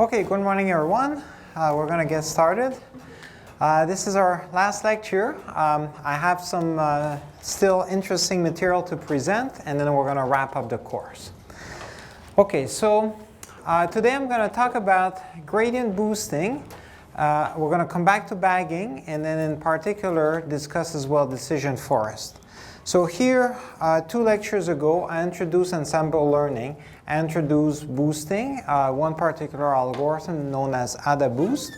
Okay, good morning everyone. We're going to get started. This is our last lecture. I have some still interesting material to present, and then we're going to wrap up the course. Okay, so today I'm going to talk about gradient boosting. We're going to come back to bagging, and then in particular discuss as well decision forest. So here, 2 lectures ago, I introduced ensemble learning. I introduced boosting, one particular algorithm known as AdaBoost.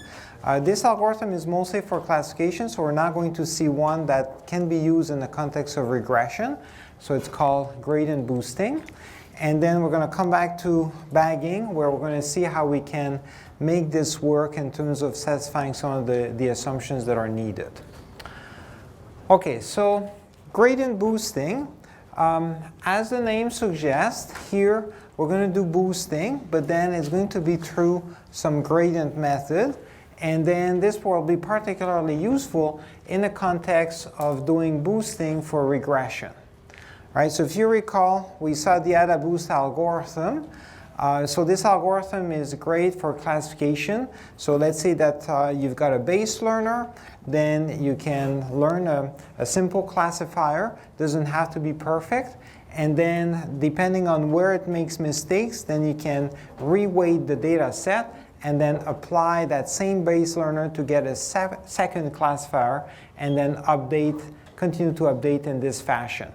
This algorithm is mostly for classification, so we're not going to see one that can be used in the context of regression. So it's called gradient boosting. And then we're going to come back to bagging, where we're going to see how we can make this work in terms of satisfying some of the assumptions that are needed. Okay, so gradient boosting, as the name suggests, here we're going to do boosting, but then it's going to be through some gradient method. And then this will be particularly useful in the context of doing boosting for regression. Right, so if you recall, we saw the AdaBoost algorithm. So this algorithm is great for classification. So let's say that you've got a base learner, then you can learn a simple classifier. Doesn't have to be perfect. And then depending on where it makes mistakes, then you can reweight the data set and then apply that same base learner to get a second classifier and then continue to update in this fashion.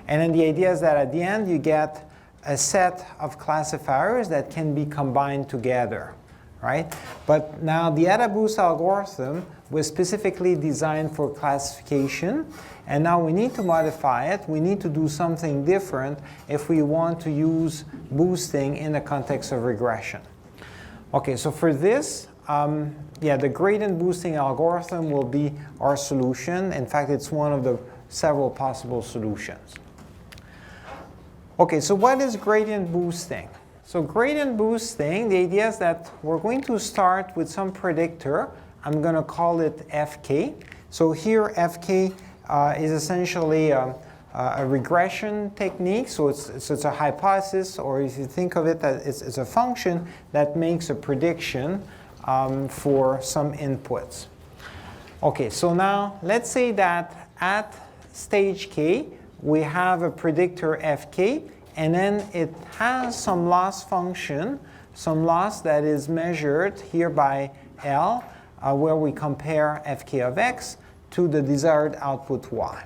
And then the idea is that at the end you get a set of classifiers that can be combined together, right? But now the AdaBoost algorithm was specifically designed for classification, and now we need to modify it. We need to do something different if we want to use boosting in the context of regression. Okay, so for this, the gradient boosting algorithm will be our solution. In fact, it's one of the several possible solutions. Okay, so what is gradient boosting? So gradient boosting, the idea is that we're going to start with some predictor. I'm going to call it Fk. So here Fk is essentially a regression technique. So it's a hypothesis, or if you think of it as it's a function that makes a prediction for some inputs. Okay, so now let's say that at stage k, we have a predictor Fk, and then it has some loss function, some loss that is measured here by L, where we compare Fk of x to the desired output y.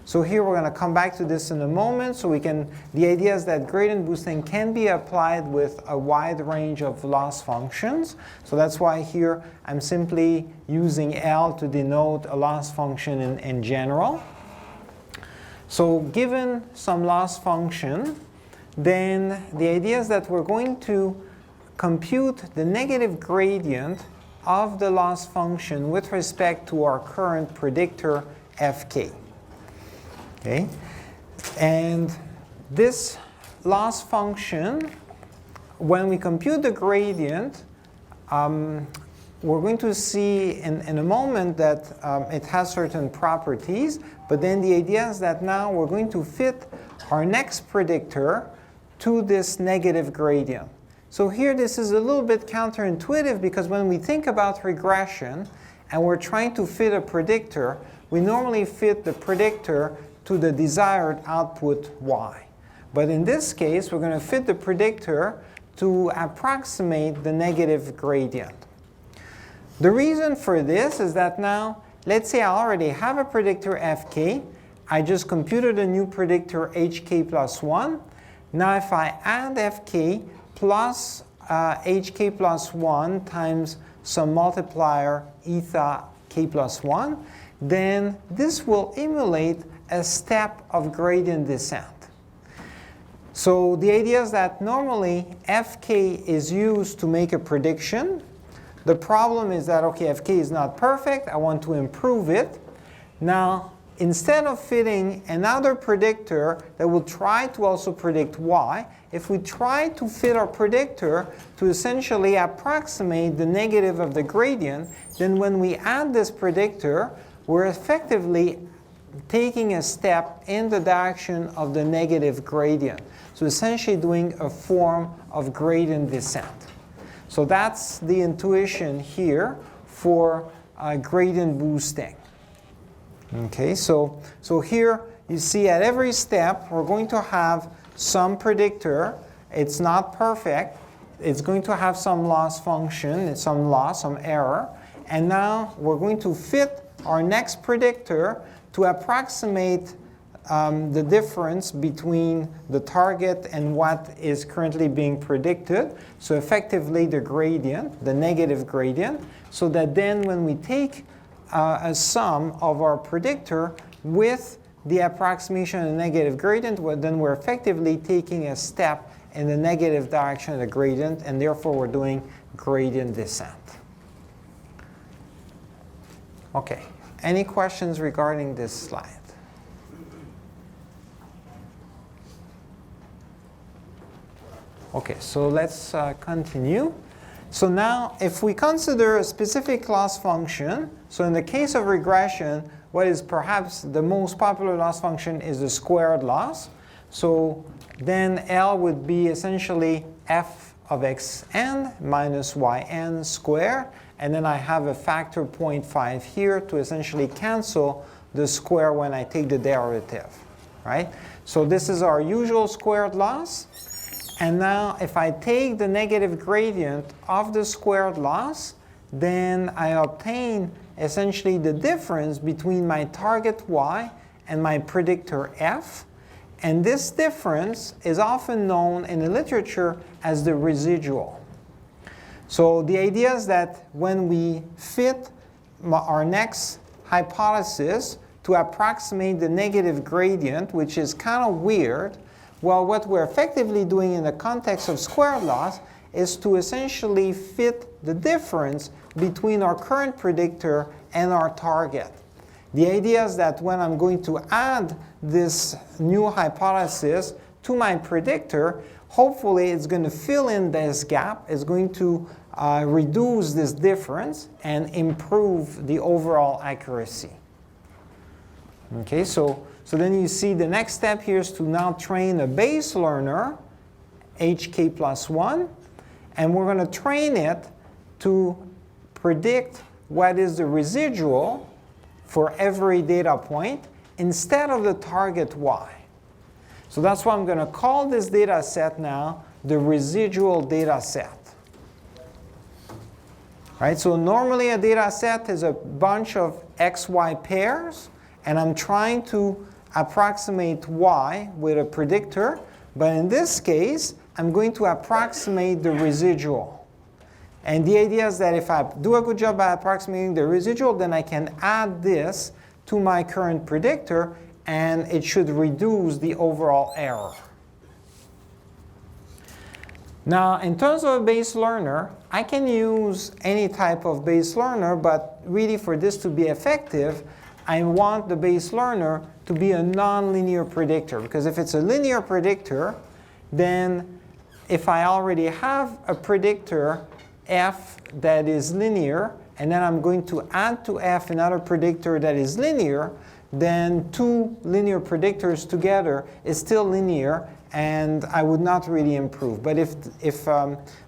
So here we're going to come back to this in a moment. So the idea is that gradient boosting can be applied with a wide range of loss functions. So that's why here I'm simply using L to denote a loss function in general. So given some loss function, then the idea is that we're going to compute the negative gradient of the loss function with respect to our current predictor Fk. Okay? And this loss function, when we compute the gradient, we're going to see in a moment that it has certain properties, but then the idea is that now we're going to fit our next predictor to this negative gradient. So here this is a little bit counterintuitive, because when we think about regression and we're trying to fit a predictor, we normally fit the predictor to the desired output y. But in this case, we're going to fit the predictor to approximate the negative gradient. The reason for this is that now, let's say I already have a predictor Fk. I just computed a new predictor Hk plus 1. Now if I add Fk plus Hk plus 1 times some multiplier eta k plus 1, then this will emulate a step of gradient descent. So the idea is that normally Fk is used to make a prediction. The problem is that, okay, Fk is not perfect. I want to improve it. Now, instead of fitting another predictor that will try to also predict y, if we try to fit our predictor to essentially approximate the negative of the gradient, then when we add this predictor, we're effectively taking a step in the direction of the negative gradient. So essentially doing a form of gradient descent. So that's the intuition here for gradient boosting. Okay, so here you see at every step we're going to have some predictor. It's not perfect. It's going to have some loss function, some loss, some error. And now we're going to fit our next predictor to approximate the difference between the target and what is currently being predicted. So effectively the gradient, the negative gradient, so that then when we take a sum of our predictor with the approximation of the negative gradient, then we're effectively taking a step in the negative direction of the gradient, and therefore we're doing gradient descent. Okay, any questions regarding this slide? Okay, so let's continue. So now, if we consider a specific loss function, so in the case of regression, what is perhaps the most popular loss function is the squared loss. So then L would be essentially f of xn minus yn squared, and then I have a factor 0.5 here to essentially cancel the square when I take the derivative, right? So this is our usual squared loss. And now if I take the negative gradient of the squared loss, then I obtain essentially the difference between my target y and my predictor f. And this difference is often known in the literature as the residual. So the idea is that when we fit our next hypothesis to approximate the negative gradient, which is kind of weird, well, what we're effectively doing in the context of squared loss is to essentially fit the difference between our current predictor and our target. The idea is that when I'm going to add this new hypothesis to my predictor, hopefully it's going to fill in this gap, it's going to reduce this difference and improve the overall accuracy. Okay, so then you see the next step here is to now train a base learner, hk plus 1, and we're going to train it to predict what is the residual for every data point instead of the target y. So that's why I'm going to call this data set now the residual data set. Right? So normally a data set is a bunch of xy pairs, and I'm trying to approximate y with a predictor, but in this case I'm going to approximate the residual. And the idea is that if I do a good job at approximating the residual, then I can add this to my current predictor, and it should reduce the overall error. Now, in terms of a base learner, I can use any type of base learner, but really for this to be effective, I want the base learner to be a nonlinear predictor, because if it's a linear predictor, then if I already have a predictor f that is linear, and then I'm going to add to f another predictor that is linear, then two linear predictors together is still linear, and I would not really improve. But if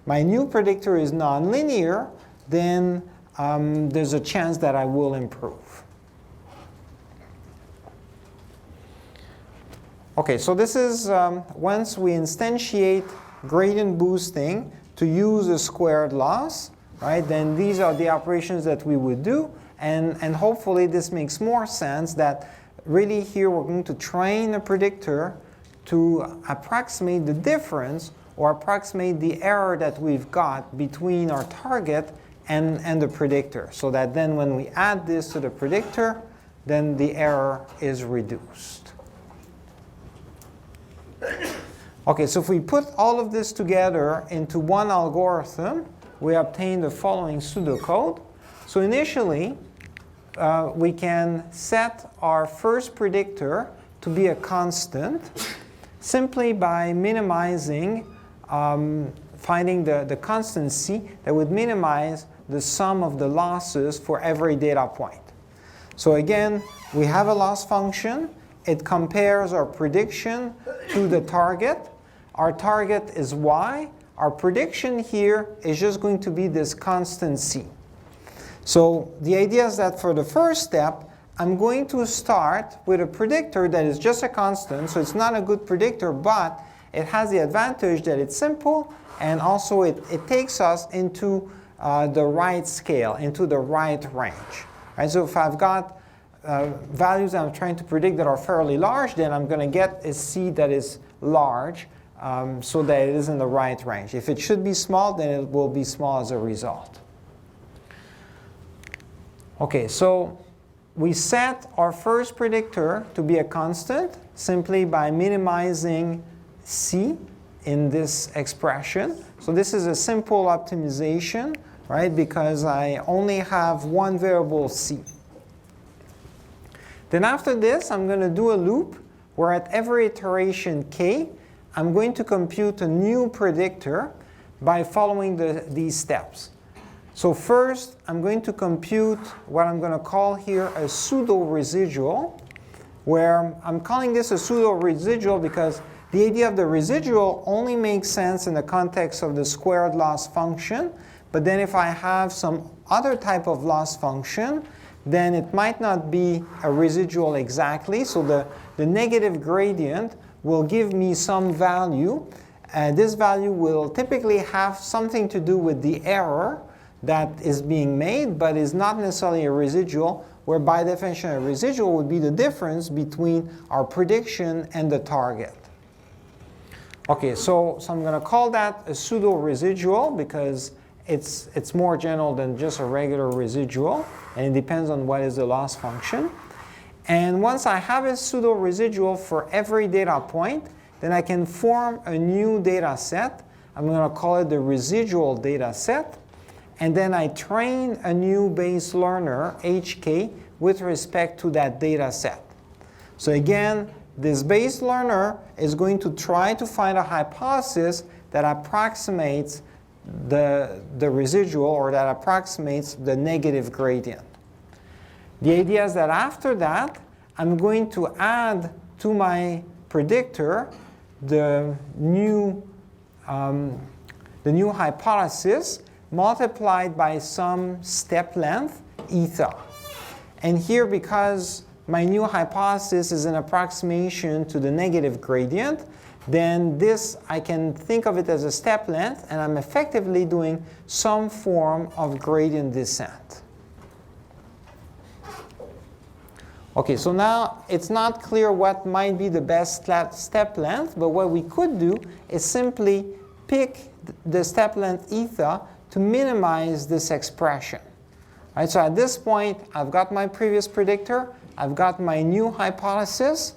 my new predictor is nonlinear, then there's a chance that I will improve. Okay, so this is once we instantiate gradient boosting to use a squared loss, right? Then these are the operations that we would do, and hopefully this makes more sense that really here we're going to train a predictor to approximate the difference or approximate the error that we've got between our target and the predictor, so that then when we add this to the predictor, then the error is reduced. Okay, so if we put all of this together into one algorithm, we obtain the following pseudocode. So initially, we can set our first predictor to be a constant simply by minimizing, finding the constancy that would minimize the sum of the losses for every data point. So again, we have a loss function. It compares our prediction to the target. Our target is y. our prediction here is just going to be this constant c. So the idea is that for the first step, I'm going to start with a predictor that is just a constant, so it's not a good predictor, but it has the advantage that it's simple, and also it takes us into the right scale, into the right range. Right? So if I've got values I'm trying to predict that are fairly large, then I'm going to get a c that is large, so that it is in the right range. If it should be small, then it will be small as a result. Okay, so we set our first predictor to be a constant simply by minimizing c in this expression. So this is a simple optimization, right, because I only have one variable c. Then after this, I'm going to do a loop where at every iteration k, I'm going to compute a new predictor by following these steps. So first, I'm going to compute what I'm going to call here a pseudo-residual, where I'm calling this a pseudo-residual because the idea of the residual only makes sense in the context of the squared loss function. But then if I have some other type of loss function, then it might not be a residual exactly. So the negative gradient will give me some value. This value will typically have something to do with the error that is being made, but is not necessarily a residual, where by definition a residual would be the difference between our prediction and the target. Okay, so I'm going to call that a pseudo-residual because it's more general than just a regular residual, and it depends on what is the loss function. And once I have a pseudo-residual for every data point, then I can form a new data set. I'm going to call it the residual data set. And then I train a new base learner, hk, with respect to that data set. So again, this base learner is going to try to find a hypothesis that approximates the residual, or that approximates the negative gradient. The idea is that after that, I'm going to add to my predictor the new hypothesis multiplied by some step length, eta. And here, because my new hypothesis is an approximation to the negative gradient, then this, I can think of it as a step length, and I'm effectively doing some form of gradient descent. Okay, so now it's not clear what might be the best step length, but what we could do is simply pick the step length eta to minimize this expression. Right, so at this point, I've got my previous predictor, I've got my new hypothesis,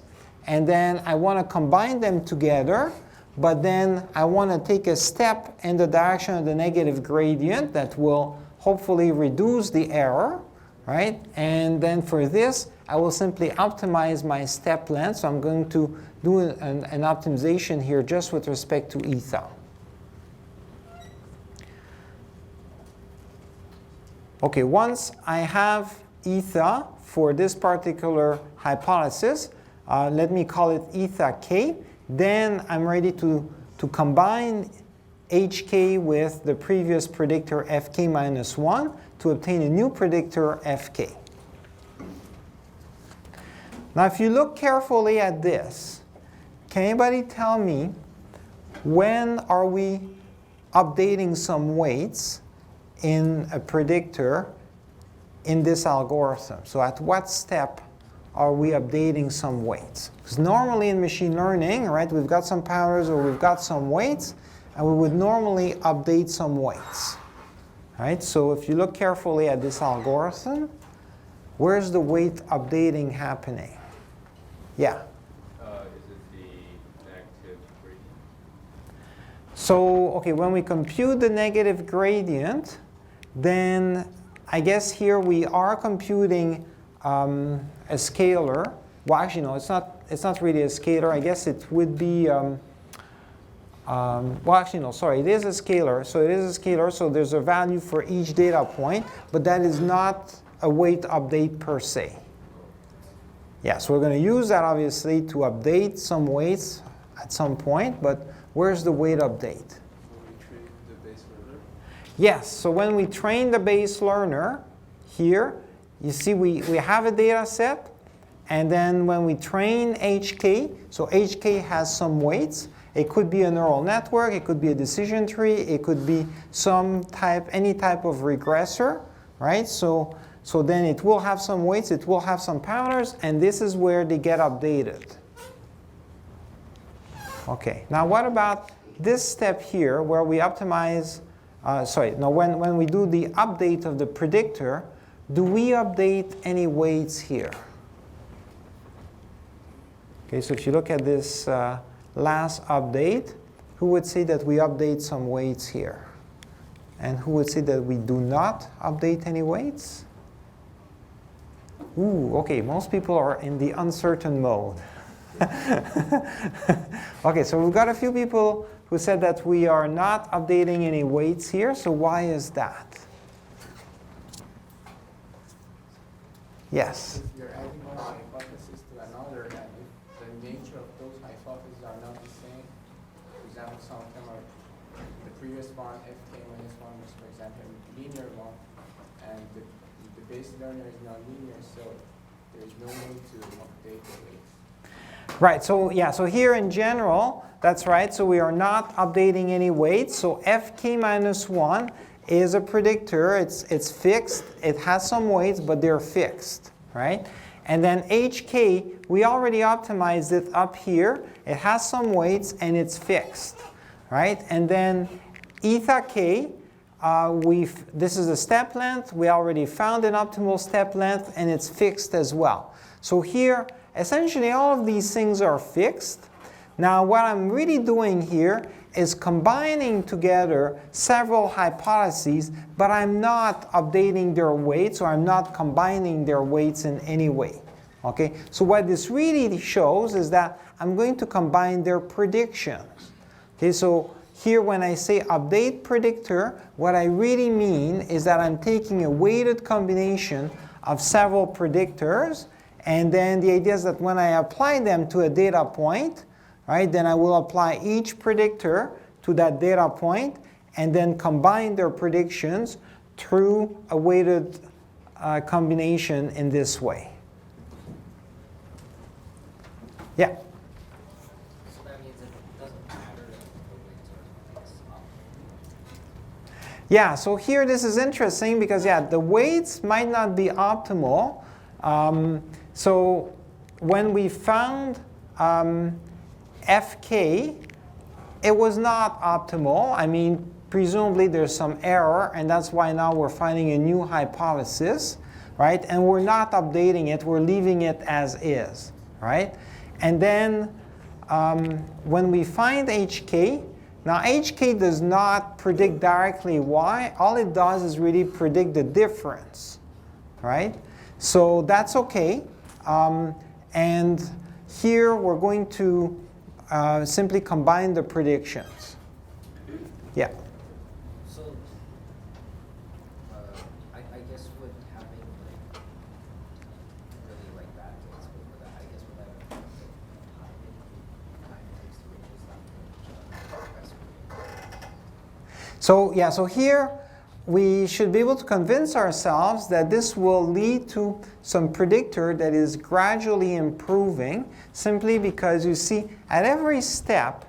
and then I want to combine them together, but then I want to take a step in the direction of the negative gradient that will hopefully reduce the error, right? And then for this, I will simply optimize my step length. So I'm going to do an optimization here just with respect to eta. Okay, once I have eta for this particular hypothesis, let me call it eta k, then I'm ready to combine hk with the previous predictor fk minus 1 to obtain a new predictor fk. Now if you look carefully at this, can anybody tell me when are we updating some weights in a predictor in this algorithm? So at what step are we updating some weights? Because normally in machine learning, right, we've got some parameters or we've got some weights, and we would normally update some weights. Right? So if you look carefully at this algorithm, where's the weight updating happening? Yeah? Is it the negative gradient? So, okay, when we compute the negative gradient, then I guess here we are computing a scalar. Well, actually, no, it's not really a scalar. I guess it would be, well, actually, no, sorry, it is a scalar. So it is a scalar, so there's a value for each data point, but that is not a weight update per se. Yeah, so we're going to use that, obviously, to update some weights at some point, but where's the weight update? So we treat Yes, so when we train the base learner here, you see we have a data set, and then when we train HK, so HK has some weights. It could be a neural network, it could be a decision tree, it could be any type of regressor, right? So then it will have some weights, it will have some parameters, and this is where they get updated. Okay, now what about this step here where we optimize, when we do the update of the predictor, do we update any weights here? Okay, so if you look at this last update, who would say that we update some weights here? And who would say that we do not update any weights? Ooh, okay, most people are in the uncertain mode. Okay, so we've got a few people who said that we are not updating any weights here, so why is that? Yes? If you're adding one hypothesis to another, and if the nature of those hypotheses are not the same, for example, some of them are, the previous one, fk minus 1 was, for example, a linear one, and the base learner is not linear, so there's no need to update the weights. Right, so yeah, so here in general, that's right, so we are not updating any weights. So fk minus 1 is a predictor, it's fixed, it has some weights, but they're fixed, right? And then hk, we already optimized it up here, it has some weights and it's fixed, right? And then eta k, this is a step length, we already found an optimal step length and it's fixed as well. So here, essentially all of these things are fixed. Now what I'm really doing here is combining together several hypotheses, but I'm not updating their weights, or I'm not combining their weights in any way. Okay? So what this really shows is that I'm going to combine their predictions. Okay, so here when I say update predictor, what I really mean is that I'm taking a weighted combination of several predictors, and then the idea is that when I apply them to a data point, right, then I will apply each predictor to that data point and then combine their predictions through a weighted combination in this way. Yeah? So that means it doesn't matter if the weights are optimal. Yeah, so here this is interesting because, yeah, the weights might not be optimal. So when we found fk, it was not optimal. I mean, presumably there's some error, and that's why now we're finding a new hypothesis, right? And we're not updating it, we're leaving it as is, right? And then when we find hk, now hk does not predict directly y, all it does is really predict the difference, right? So that's okay. And here we're going to simply combine the predictions. Yeah? So I guess with having really like bad weights, but with that, I guess with that, time it takes to reach this level. So yeah, so here we should be able to convince ourselves that this will lead to some predictor that is gradually improving, simply because you see at every step,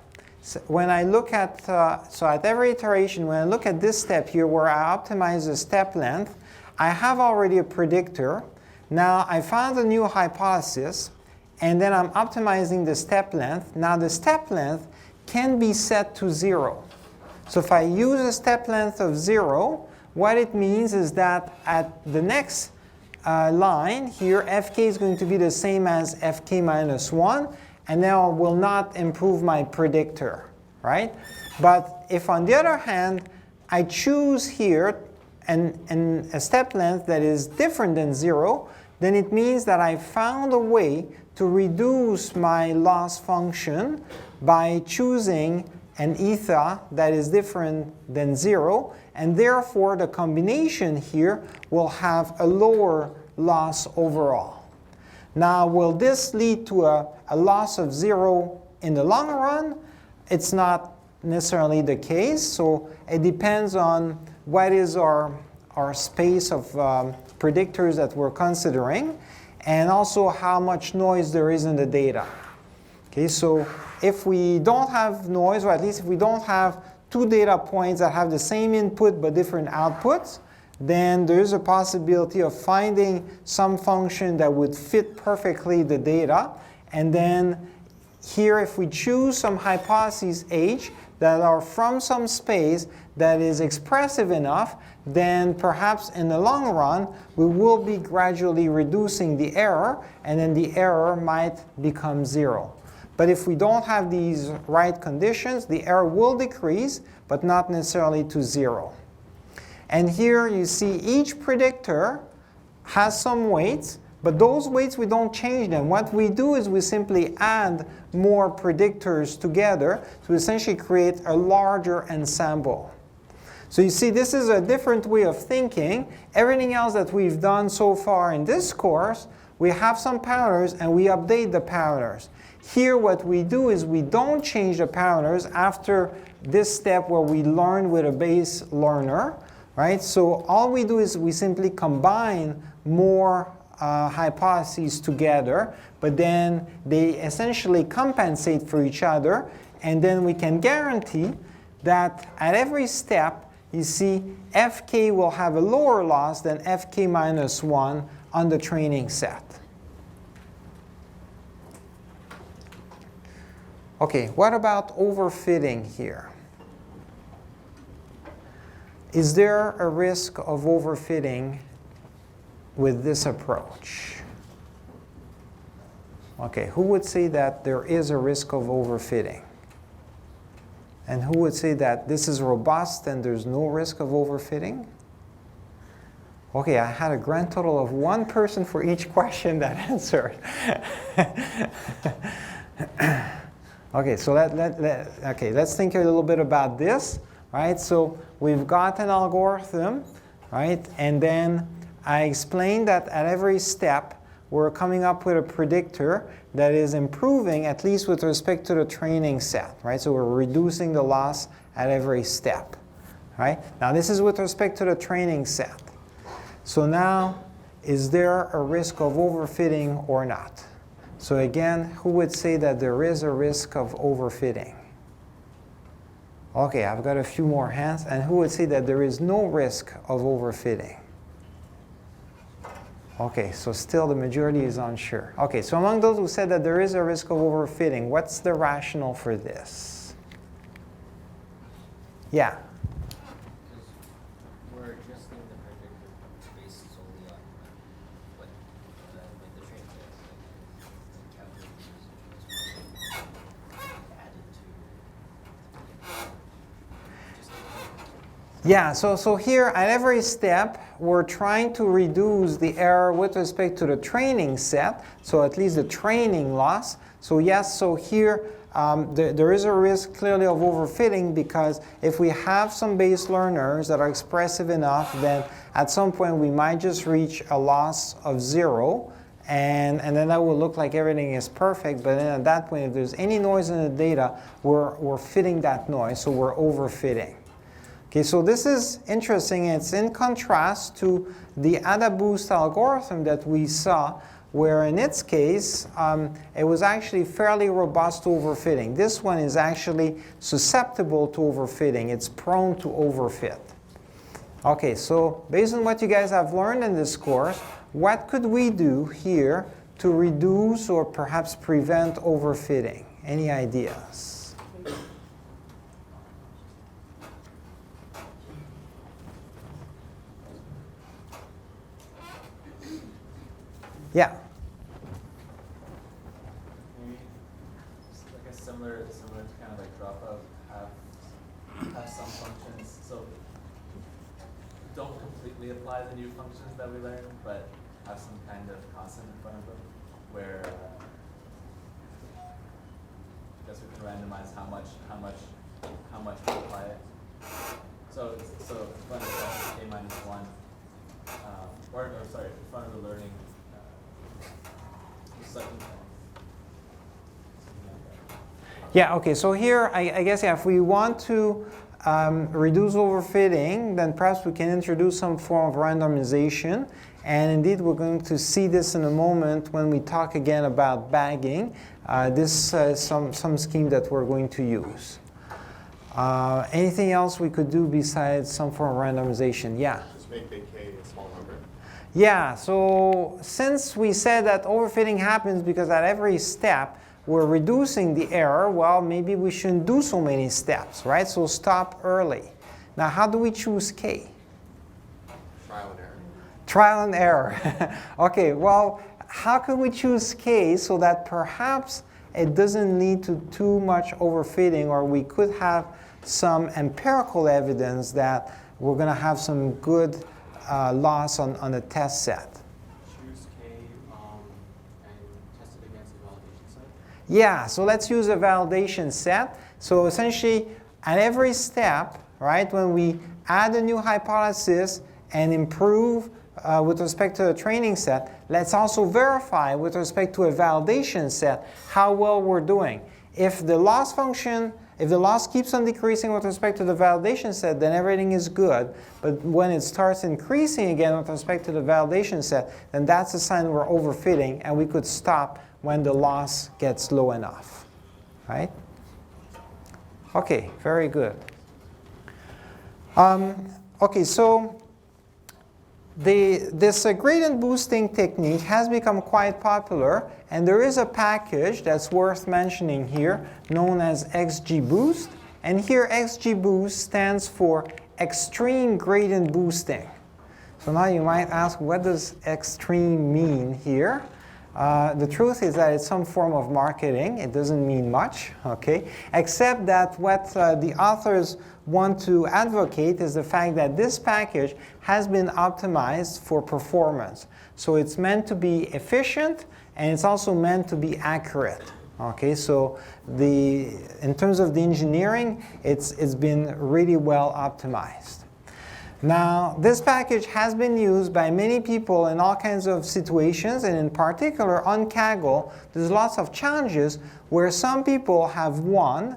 when I look at, so at every iteration, when I look at this step here where I optimize the step length, I have already a predictor. Now I found a new hypothesis, and then I'm optimizing the step length. Now the step length can be set to 0. So if I use a step length of 0, what it means is that at the next line here, fk is going to be the same as fk minus 1, and now I will not improve my predictor, right? But if on the other hand, I choose here a step length that is different than 0, then it means that I found a way to reduce my loss function by choosing an eta that is different than 0, and therefore the combination here will have a lower loss overall. Now, will this lead to a loss of 0 in the long run? It's not necessarily the case. So it depends on what is our space of predictors that we're considering, and also how much noise there is in the data. Okay, so if we don't have noise, or at least if we don't have two data points that have the same input but different outputs, then there is a possibility of finding some function that would fit perfectly the data. And then here, if we choose some hypotheses H that are from some space that is expressive enough, then perhaps in the long run, we will be gradually reducing the error, and then the error might become 0. But if we don't have these right conditions, the error will decrease, but not necessarily to 0. And here you see each predictor has some weights, but those weights, we don't change them. What we do is we simply add more predictors together to essentially create a larger ensemble. So you see, this is a different way of thinking. Everything else that we've done so far in this course, we have some parameters and we update the parameters. Here what we do is we don't change the parameters after this step where we learn with a base learner. Right? So all we do is we simply combine more hypotheses together, but then they essentially compensate for each other, and then we can guarantee that at every step, you see, Fk will have a lower loss than Fk minus 1 on the training set. Okay, what about overfitting here? Is there a risk of overfitting with this approach? Okay, who would say that there is a risk of overfitting? And who would say that this is robust and there's no risk of overfitting? Okay, I had a grand total of one person for each question that answered. Okay, so let's think a little bit about this. Right, so we've got an algorithm, right, and then I explained that at every step we're coming up with a predictor that is improving, at least with respect to the training set, right? So we're reducing the loss at every step, right? Now this is with respect to the training set. So now, is there a risk of overfitting or not? So again, who would say that there is a risk of overfitting? Okay, I've got a few more hands. And who would say that there is no risk of overfitting? Okay, so still the majority is unsure. Okay, so among those who said that there is a risk of overfitting, what's the rationale for this? Yeah? Because we're adjusting the predictor based solely on what the training data, like calculations added to. Yeah, so here at every step, we're trying to reduce the error with respect to the training set, so at least the training loss. So yes, so here there is a risk clearly of overfitting, because if we have some base learners that are expressive enough, then at some point we might just reach a loss of 0. And then that will look like everything is perfect, but then at that point, if there's any noise in the data, we're fitting that noise, so we're overfitting. Okay, so this is interesting. It's in contrast to the AdaBoost algorithm that we saw, where in its case, it was actually fairly robust to overfitting. This one is actually susceptible to overfitting. It's prone to overfit. Okay, so based on what you guys have learned in this course, what could we do here to reduce or perhaps prevent overfitting? Any ideas? Yeah. Maybe just like a similar to kind of like dropout, have some functions. So don't completely apply the new functions that we learned, but have some kind of constant in front of them, where I guess we can randomize how much we apply it. So in front of k minus 1, or sorry, in front of the learning. Yeah, okay, so here, I guess, yeah, if we want to reduce overfitting, then perhaps we can introduce some form of randomization. And indeed, we're going to see this in a moment when we talk again about bagging. This is some scheme that we're going to use. Anything else we could do besides some form of randomization? Yeah? Just make big K a small number. Yeah, so since we said that overfitting happens because at every step we're reducing the error, well, maybe we shouldn't do so many steps, right? So stop early. Now, how do we choose K? Trial and error. Trial and error. Okay, well, how can we choose K so that perhaps it doesn't lead to too much overfitting, or we could have some empirical evidence that we're going to have some good loss on the test set? Choose K and test it against the validation set. Yeah, so let's use a validation set. So essentially, at every step, right, when we add a new hypothesis and improve with respect to the training set, let's also verify with respect to a validation set how well we're doing. If the loss function, if the loss keeps on decreasing with respect to the validation set, then everything is good. But when it starts increasing again with respect to the validation set, then that's a sign we're overfitting, and we could stop when the loss gets low enough, right? Okay, very good. Okay, so this gradient boosting technique has become quite popular, and there is a package that's worth mentioning here known as XGBoost. And here XGBoost stands for extreme gradient boosting. So now you might ask, what does extreme mean here? The truth is that it's some form of marketing. It doesn't mean much, okay? Except that what the authors want to advocate is the fact that this package has been optimized for performance. So it's meant to be efficient, and it's also meant to be accurate. Okay, so in terms of the engineering, it's been really well optimized. Now, this package has been used by many people in all kinds of situations, and in particular on Kaggle, there's lots of challenges where some people have won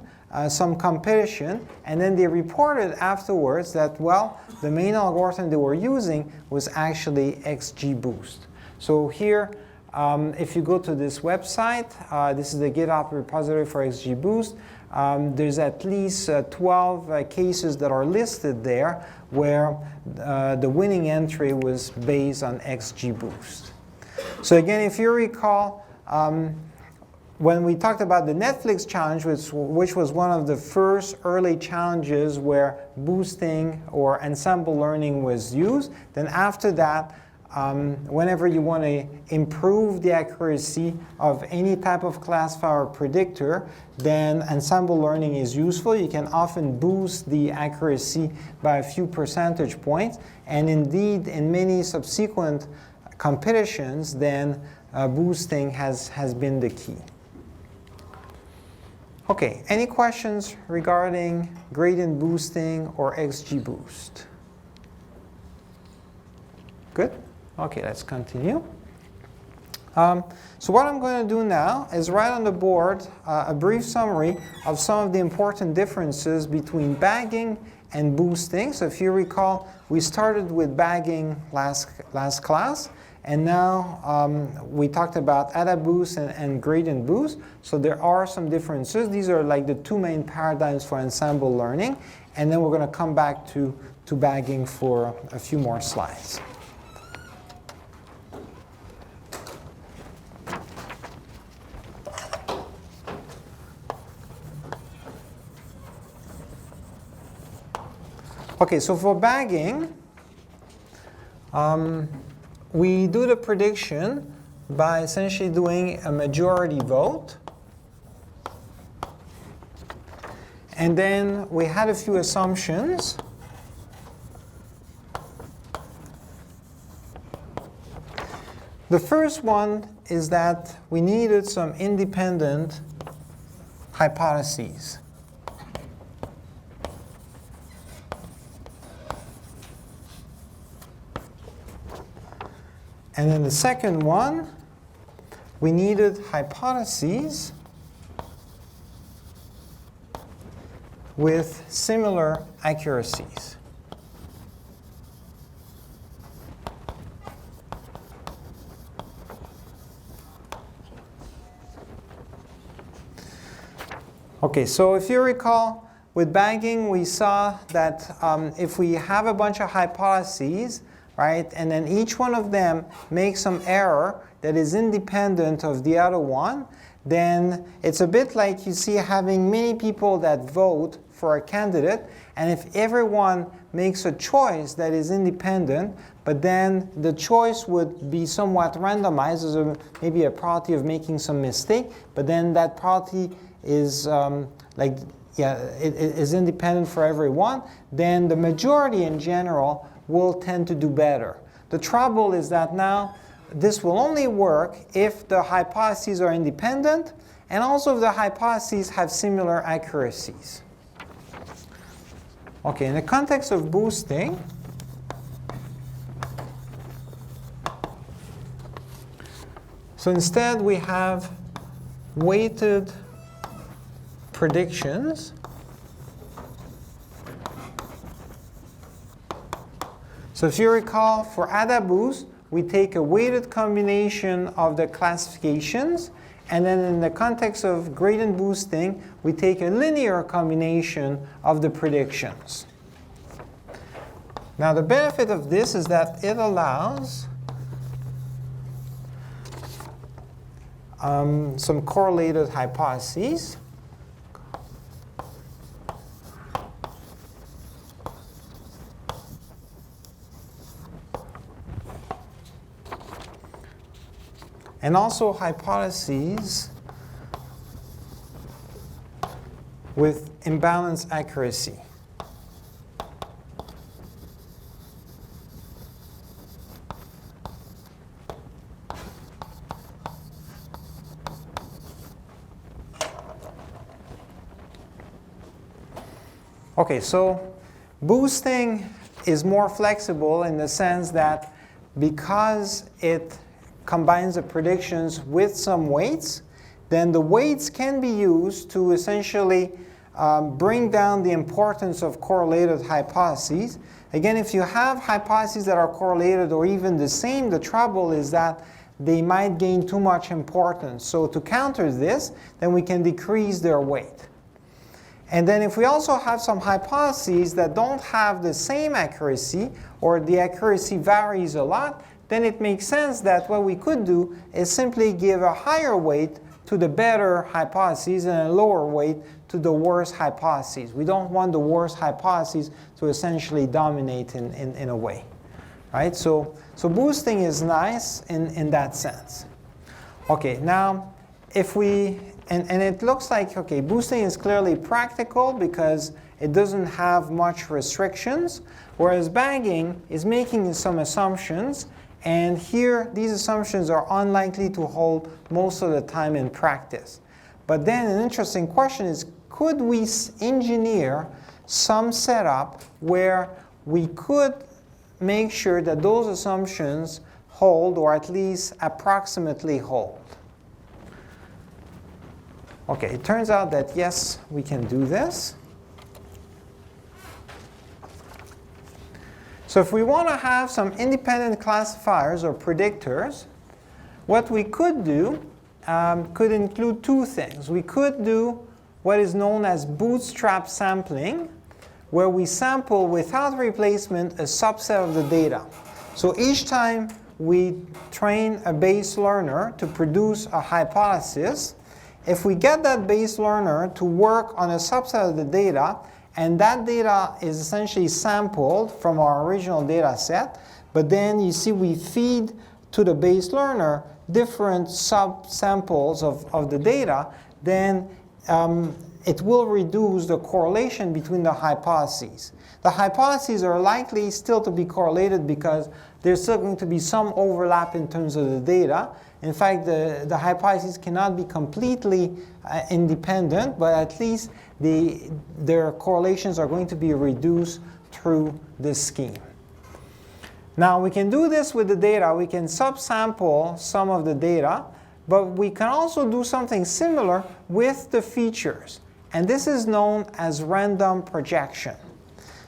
some competition, and then they reported afterwards that, well, the main algorithm they were using was actually XGBoost. So here, if you go to this website, this is the GitHub repository for XGBoost. There's at least 12 cases that are listed there where the winning entry was based on XGBoost. So again, if you recall, when we talked about the Netflix challenge, which was one of the first early challenges where boosting or ensemble learning was used, then after that, whenever you want to improve the accuracy of any type of classifier or predictor, then ensemble learning is useful. You can often boost the accuracy by a few percentage points. And indeed, in many subsequent competitions, then boosting has been the key. Okay, any questions regarding gradient boosting or XGBoost? Good? Okay, let's continue. So what I'm going to do now is write on the board a brief summary of some of the important differences between bagging and boosting. So if you recall, we started with bagging last class, and now we talked about AdaBoost and gradient boost. So there are some differences. These are like the two main paradigms for ensemble learning, and then we're going to come back to bagging for a few more slides. Okay, so for bagging, we do the prediction by essentially doing a majority vote. And then we had a few assumptions. The first one is that we needed some independent hypotheses. And then the second one, we needed hypotheses with similar accuracies. Okay, so if you recall, with banking, we saw that if we have a bunch of hypotheses, right, and then each one of them makes some error that is independent of the other one, then it's a bit like you see having many people that vote for a candidate, and if everyone makes a choice that is independent, but then the choice would be somewhat randomized, there's maybe a probability of making some mistake, but then that probability is is independent for everyone, then the majority in general will tend to do better. The trouble is that now this will only work if the hypotheses are independent and also if the hypotheses have similar accuracies. Okay, in the context of boosting, so instead we have weighted predictions. So if you recall, for AdaBoost, we take a weighted combination of the classifications, and then in the context of gradient boosting, we take a linear combination of the predictions. Now the benefit of this is that it allows some correlated hypotheses. And also hypotheses with imbalanced accuracy. Okay, so boosting is more flexible in the sense that because it combines the predictions with some weights, then the weights can be used to essentially bring down the importance of correlated hypotheses. Again, if you have hypotheses that are correlated or even the same, the trouble is that they might gain too much importance. So to counter this, then we can decrease their weight. And then if we also have some hypotheses that don't have the same accuracy, or the accuracy varies a lot, then it makes sense that what we could do is simply give a higher weight to the better hypotheses and a lower weight to the worse hypotheses. We don't want the worse hypotheses to essentially dominate in a way. Right? So boosting is nice in that sense. Okay, now if we, and it looks like, okay, boosting is clearly practical because it doesn't have much restrictions, whereas bagging is making some assumptions. And here, these assumptions are unlikely to hold most of the time in practice. But then an interesting question is, could we engineer some setup where we could make sure that those assumptions hold, or at least approximately hold? Okay, it turns out that yes, we can do this. So if we want to have some independent classifiers or predictors, what we could do could include two things. We could do what is known as bootstrap sampling, where we sample without replacement a subset of the data. So each time we train a base learner to produce a hypothesis, if we get that base learner to work on a subset of the data, and that data is essentially sampled from our original data set, but then you see we feed to the base learner different sub-samples of the data, then it will reduce the correlation between the hypotheses. The hypotheses are likely still to be correlated because there's still going to be some overlap in terms of the data. In fact, the hypotheses cannot be completely independent, but at least their correlations are going to be reduced through this scheme. Now, we can do this with the data. We can subsample some of the data, but we can also do something similar with the features. and this is known as random projection.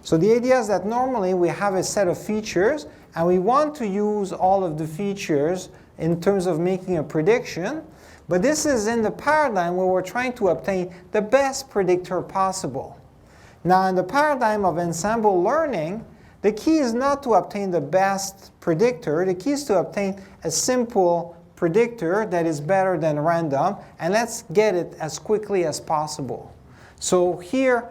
So the idea is that normally we have a set of features, and we want to use all of the features in terms of making a prediction, but this is in the paradigm where we're trying to obtain the best predictor possible. Now, in the paradigm of ensemble learning, the key is not to obtain the best predictor. The key is to obtain a simple predictor that is better than random, and let's get it as quickly as possible. So here,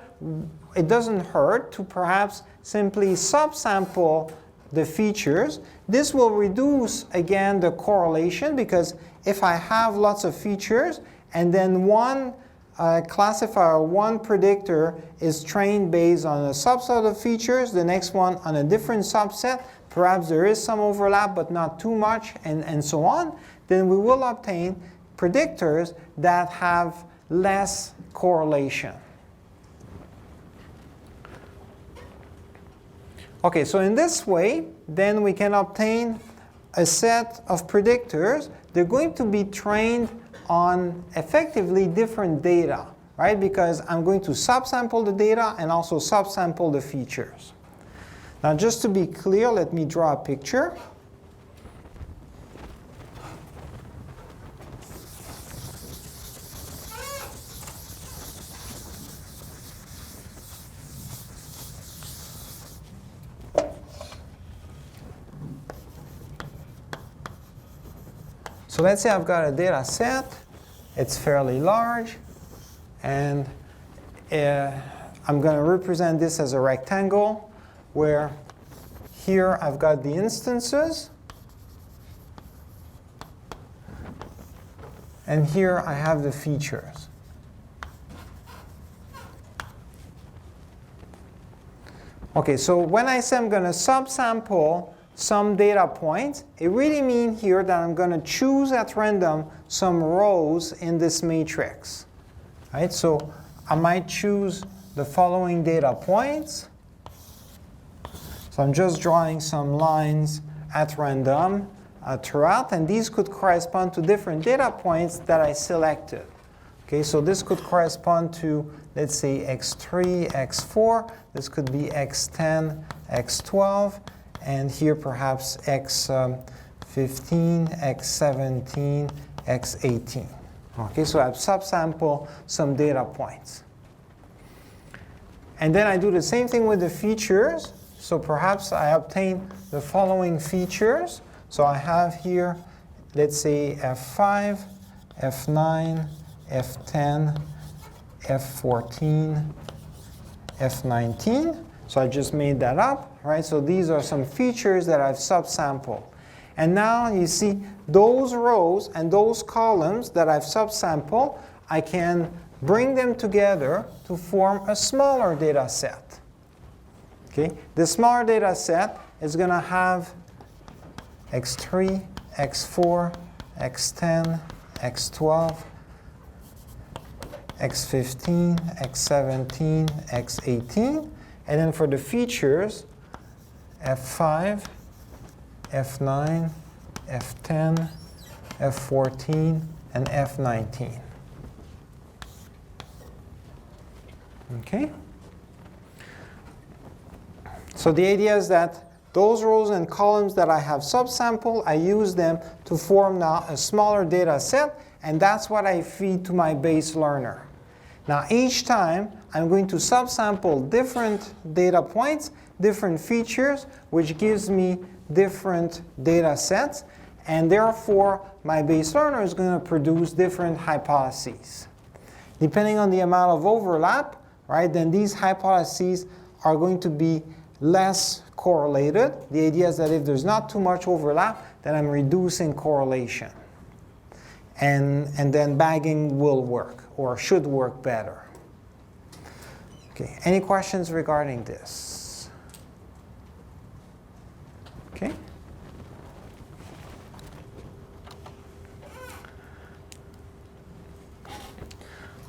it doesn't hurt to perhaps simply subsample the features. This will reduce, again, the correlation, because if I have lots of features and then one classifier, one predictor is trained based on a subset of features, the next one on a different subset, perhaps there is some overlap but not too much, and so on, then we will obtain predictors that have less correlation. Okay, so in this way, then we can obtain a set of predictors. They're going to be trained on effectively different data, right? Because I'm going to subsample the data and also subsample the features. Now, just to be clear, let me draw a picture. So let's say I've got a data set, it's fairly large, and I'm going to represent this as a rectangle where here I've got the instances, and here I have the features. Okay, so when I say I'm going to subsample some data points, it really means here that I'm going to choose at random some rows in this matrix. Right? So I might choose the following data points. So I'm just drawing some lines at random throughout, and these could correspond to different data points that I selected. Okay, so this could correspond to, let's say, x3, x4. This could be x10, x12. And here perhaps x15, x17, x18. Okay, so I've subsampled some data points. And then I do the same thing with the features. So perhaps I obtain the following features. So I have here, let's say, f5, f9, f10, f14, f19. So I just made that up, right? So these are some features that I've subsampled. And now you see those rows and those columns that I've subsampled, I can bring them together to form a smaller data set. Okay? The smaller data set is going to have x3, x4, x10, x12, x15, x17, x18. And then for the features, f5, f9, f10, f14, and f19. Okay? So the idea is that those rows and columns that I have subsampled, I use them to form now a smaller data set, and that's what I feed to my base learner. Now each time, I'm going to subsample different data points, different features, which gives me different data sets, and therefore my base learner is going to produce different hypotheses. Depending on the amount of overlap, right, then these hypotheses are going to be less correlated. The idea is that if there's not too much overlap, then I'm reducing correlation. And then bagging will work, or should work better. Okay, any questions regarding this? Okay.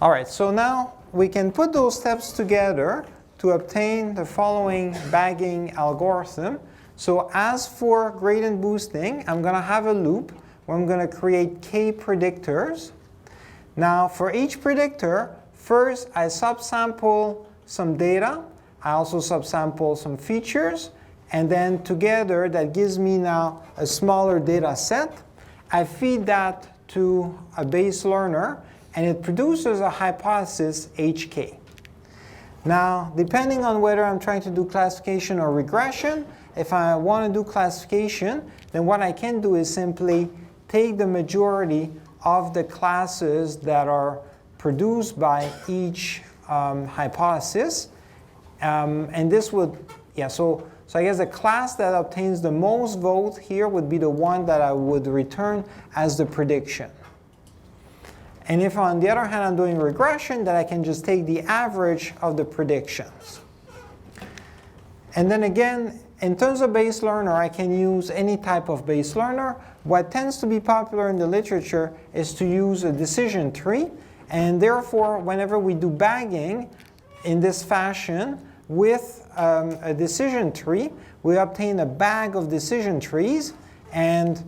All right, so now we can put those steps together to obtain the following bagging algorithm. So as for gradient boosting, I'm going to have a loop where I'm going to create k predictors. Now for each predictor, First, I subsample some data. I also subsample some features. And then together, that gives me now a smaller data set. I feed that to a base learner, and it produces a hypothesis HK. Now, depending on whether I'm trying to do classification or regression, if I want to do classification, then what I can do is simply take the majority of the classes that are produced by each hypothesis. And this would, so I guess the class that obtains the most vote here would be the one that I would return as the prediction. And if on the other hand I'm doing regression, then I can just take the average of the predictions. And then again, in terms of base learner, I can use any type of base learner. What tends to be popular in the literature is to use a decision tree. And therefore, whenever we do bagging in this fashion with a decision tree, we obtain a bag of decision trees. And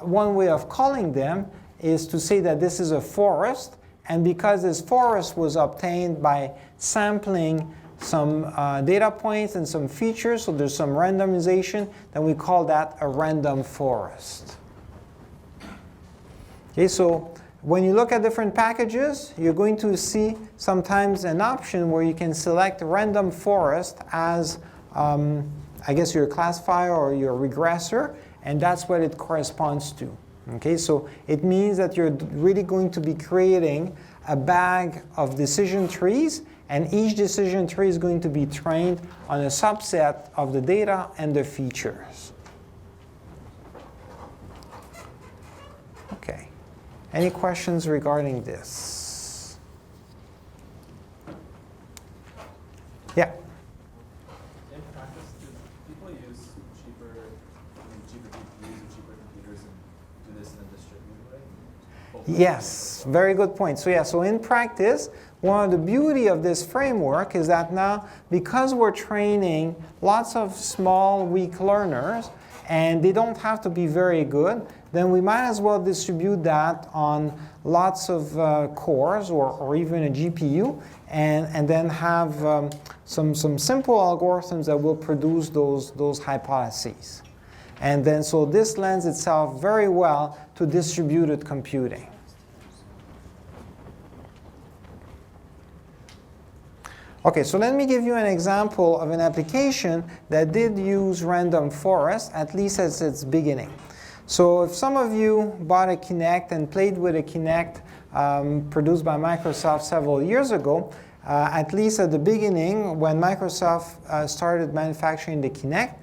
one way of calling them is to say that this is a forest. And because this forest was obtained by sampling some data points and some features, so there's some randomization, then we call that a random forest. Okay, so when you look at different packages, you're going to see sometimes an option where you can select random forest as, I guess, your classifier or your regressor, and that's what it corresponds to. Okay, so it means that you're really going to be creating a bag of decision trees, and each decision tree is going to be trained on a subset of the data and the features. Okay. Any questions regarding this? Yeah. In practice, do people use cheaper GPUs and cheaper computers and do this in a distributed way? Yes, very good point. So in practice, one of the beauty of this framework is that now, because we're training lots of small, weak learners, and they don't have to be very good, then we might as well distribute that on lots of cores or even a GPU, and then have some simple algorithms that will produce those hypotheses. And then so this lends itself very well to distributed computing. Okay, so let me give you an example of an application that did use random forest, at least at its beginning. So if some of you bought a Kinect and played with a Kinect produced by Microsoft several years ago, at least at the beginning, when Microsoft started manufacturing the Kinect,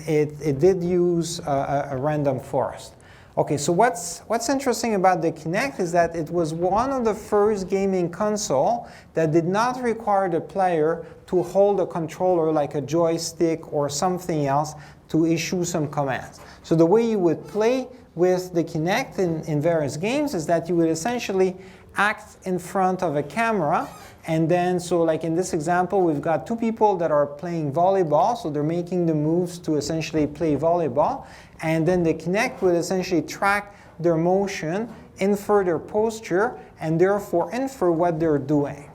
it did use a random forest. Okay, so what's interesting about the Kinect is that it was one of the first gaming console that did not require the player to hold a controller like a joystick or something else to issue some commands. So the way you would play with the Kinect in various games is that you would essentially act in front of a camera, and then, so like in this example, we've got two people that are playing volleyball, so they're making the moves to essentially play volleyball, and then the Kinect would essentially track their motion, infer their posture, and therefore infer what they're doing.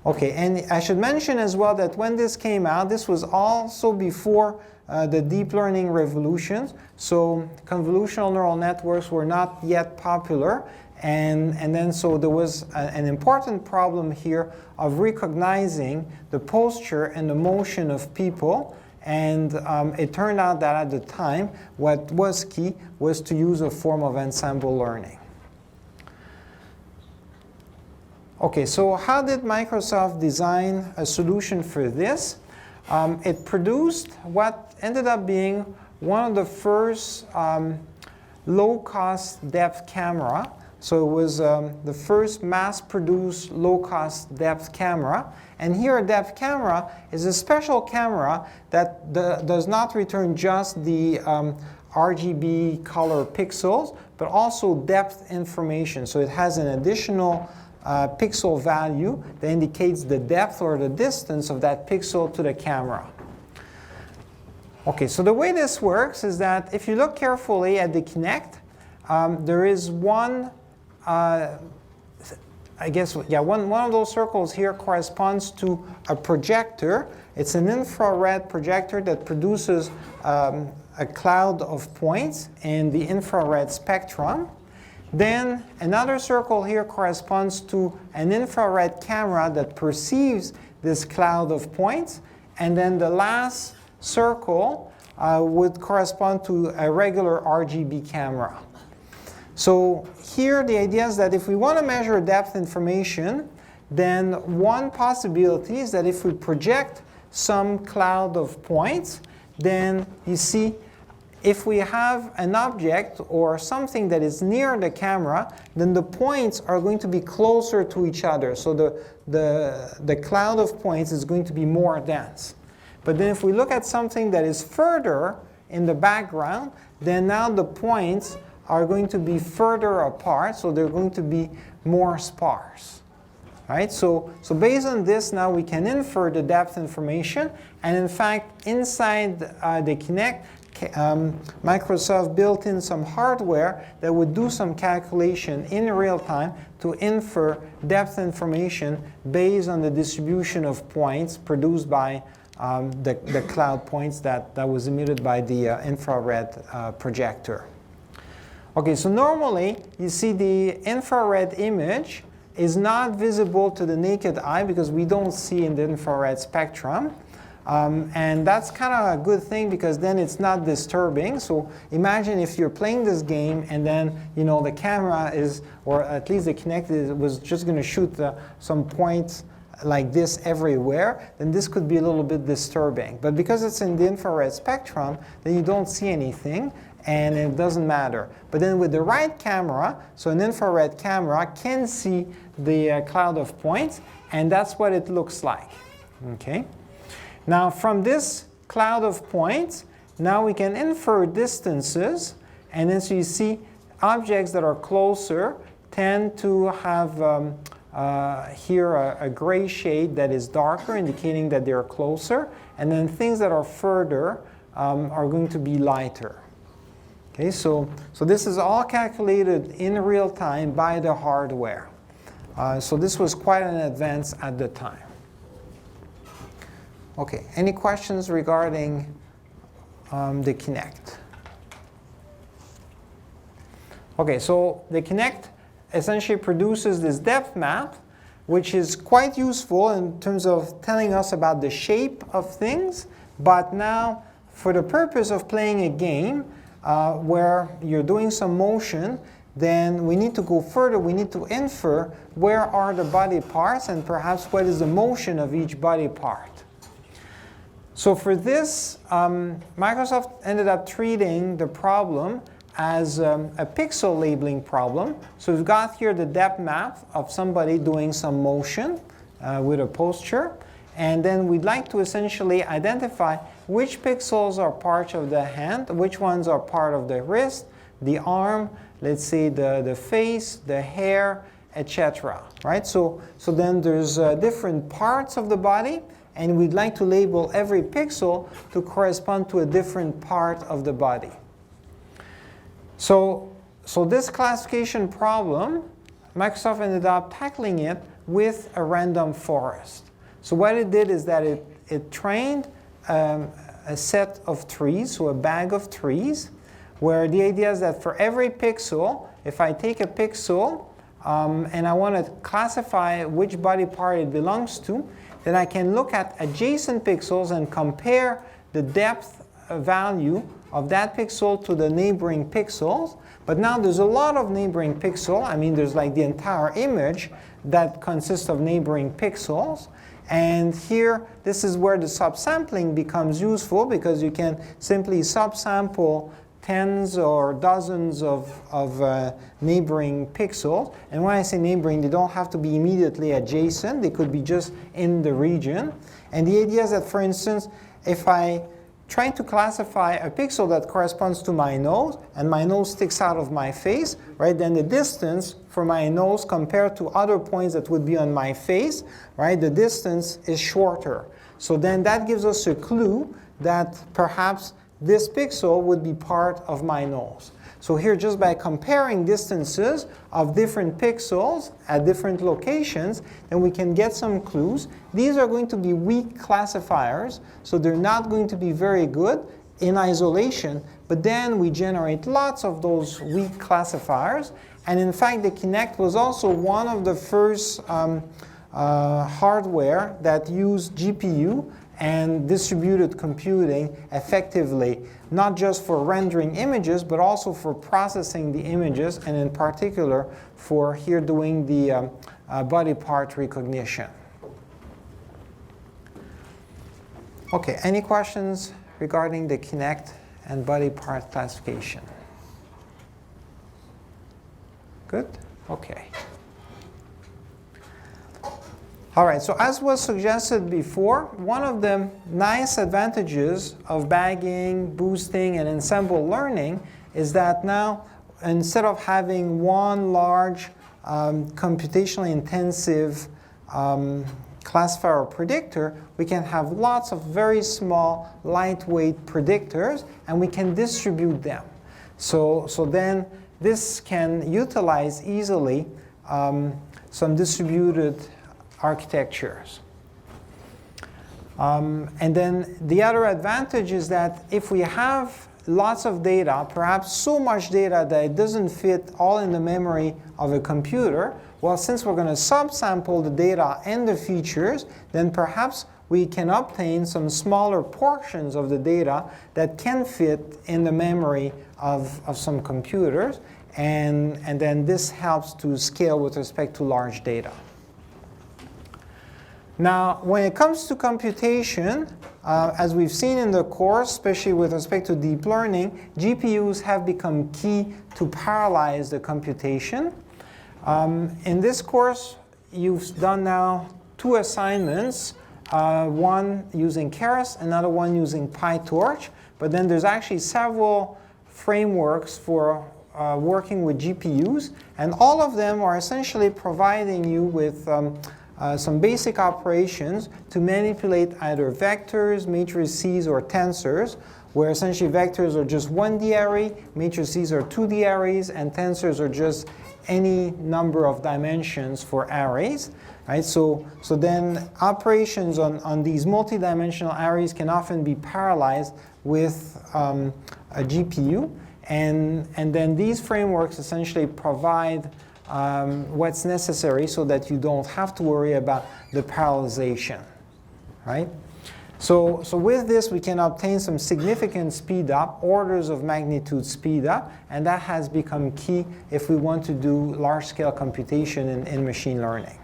Okay, and I should mention as well that when this came out, this was also before the deep learning revolutions, so convolutional neural networks were not yet popular, and then so there was an important problem here of recognizing the posture and the motion of people, and it turned out that at the time what was key was to use a form of ensemble learning. Okay, so how did Microsoft design a solution for this? It produced what ended up being one of the first low-cost depth camera. So it was the first mass-produced low-cost depth camera. And here a depth camera is a special camera that does not return just the RGB color pixels, but also depth information. So it has an additional pixel value that indicates the depth or the distance of that pixel to the camera. Okay, so the way this works is that if you look carefully at the Kinect, there is one I guess, yeah, one of those circles here corresponds to a projector. It's an infrared projector that produces a cloud of points in the infrared spectrum. Then another circle here corresponds to an infrared camera that perceives this cloud of points. And then the last circle would correspond to a regular RGB camera. So here the idea is that if we want to measure depth information, then one possibility is that if we project some cloud of points, then you see if we have an object or something that is near the camera, then the points are going to be closer to each other. So the cloud of points is going to be more dense. But then if we look at something that is further in the background, then now the points are going to be further apart, so they're going to be more sparse. Right? So based on this, now we can infer the depth information. And in fact, inside the Kinect, Microsoft built in some hardware that would do some calculation in real time to infer depth information based on the distribution of points produced by the cloud points that was emitted by the infrared projector. Okay, so normally you see the infrared image is not visible to the naked eye because we don't see in the infrared spectrum. And that's kind of a good thing because then it's not disturbing. So imagine if you're playing this game and then the camera is, or at least the Kinect was just going to shoot some points like this everywhere, then this could be a little bit disturbing. But because it's in the infrared spectrum, then you don't see anything and it doesn't matter. But then with the right camera, so an infrared camera can see the cloud of points, and that's what it looks like. Okay. Now from this cloud of points, now we can infer distances, and then so you see objects that are closer tend to have here a gray shade that is darker, indicating that they're closer, and then things that are further are going to be lighter. Okay, so this is all calculated in real time by the hardware. So this was quite an advance at the time. Okay, any questions regarding the Kinect? Okay, so the Kinect essentially produces this depth map, which is quite useful in terms of telling us about the shape of things. But now, for the purpose of playing a game where you're doing some motion, then we need to go further. We need to infer where are the body parts and perhaps what is the motion of each body part. So for this, Microsoft ended up treating the problem as a pixel labeling problem. So we've got here the depth map of somebody doing some motion with a posture. And then we'd like to essentially identify which pixels are part of the hand, which ones are part of the wrist, the arm, let's say the face, the hair, etc. Right? So then there's different parts of the body, and we'd like to label every pixel to correspond to a different part of the body. So this classification problem, Microsoft ended up tackling it with a random forest. So what it did is that it trained a set of trees, so a bag of trees, where the idea is that for every pixel, if I take a pixel and I want to classify which body part it belongs to, then I can look at adjacent pixels and compare the depth value of that pixel to the neighboring pixels. But now there's a lot of neighboring pixels. I mean, there's like the entire image that consists of neighboring pixels. And here, this is where the subsampling becomes useful, because you can simply subsample tens or dozens of neighboring pixels. And when I say neighboring, they don't have to be immediately adjacent. They could be just in the region. And the idea is that, for instance, if I try to classify a pixel that corresponds to my nose, and my nose sticks out of my face, right, then the distance for my nose compared to other points that would be on my face, right, the distance is shorter. So then that gives us a clue that perhaps this pixel would be part of my nose. So here, just by comparing distances of different pixels at different locations, then we can get some clues. These are going to be weak classifiers, so they're not going to be very good in isolation, but then we generate lots of those weak classifiers. And in fact, the Kinect was also one of the first hardware that used GPU and distributed computing effectively, not just for rendering images, but also for processing the images, and in particular for here doing the body part recognition. Okay, any questions regarding the Kinect and body part classification? Good? Okay. All right, so as was suggested before, one of the nice advantages of bagging, boosting, and ensemble learning is that now, instead of having one large computationally intensive classifier or predictor, we can have lots of very small, lightweight predictors, and we can distribute them. So then this can utilize easily some distributed architectures. And then the other advantage is that if we have lots of data, perhaps so much data that it doesn't fit all in the memory of a computer, well, since we're going to subsample the data and the features, then perhaps we can obtain some smaller portions of the data that can fit in the memory of some computers. And then this helps to scale with respect to large data. Now, when it comes to computation, as we've seen in the course, especially with respect to deep learning, GPUs have become key to parallelize the computation. In this course, you've done now 2 assignments, one using Keras, another one using PyTorch. But then there's actually several frameworks for working with GPUs. And all of them are essentially providing you with some basic operations to manipulate either vectors, matrices, or tensors, where essentially vectors are just 1D array, matrices are 2D arrays, and tensors are just any number of dimensions for arrays. Right? So then operations on these multidimensional arrays can often be parallelized with a GPU. And then these frameworks essentially provide what's necessary so that you don't have to worry about the parallelization, right? So with this, we can obtain some significant speed up, orders of magnitude speed up, and that has become key if we want to do large-scale computation in machine learning.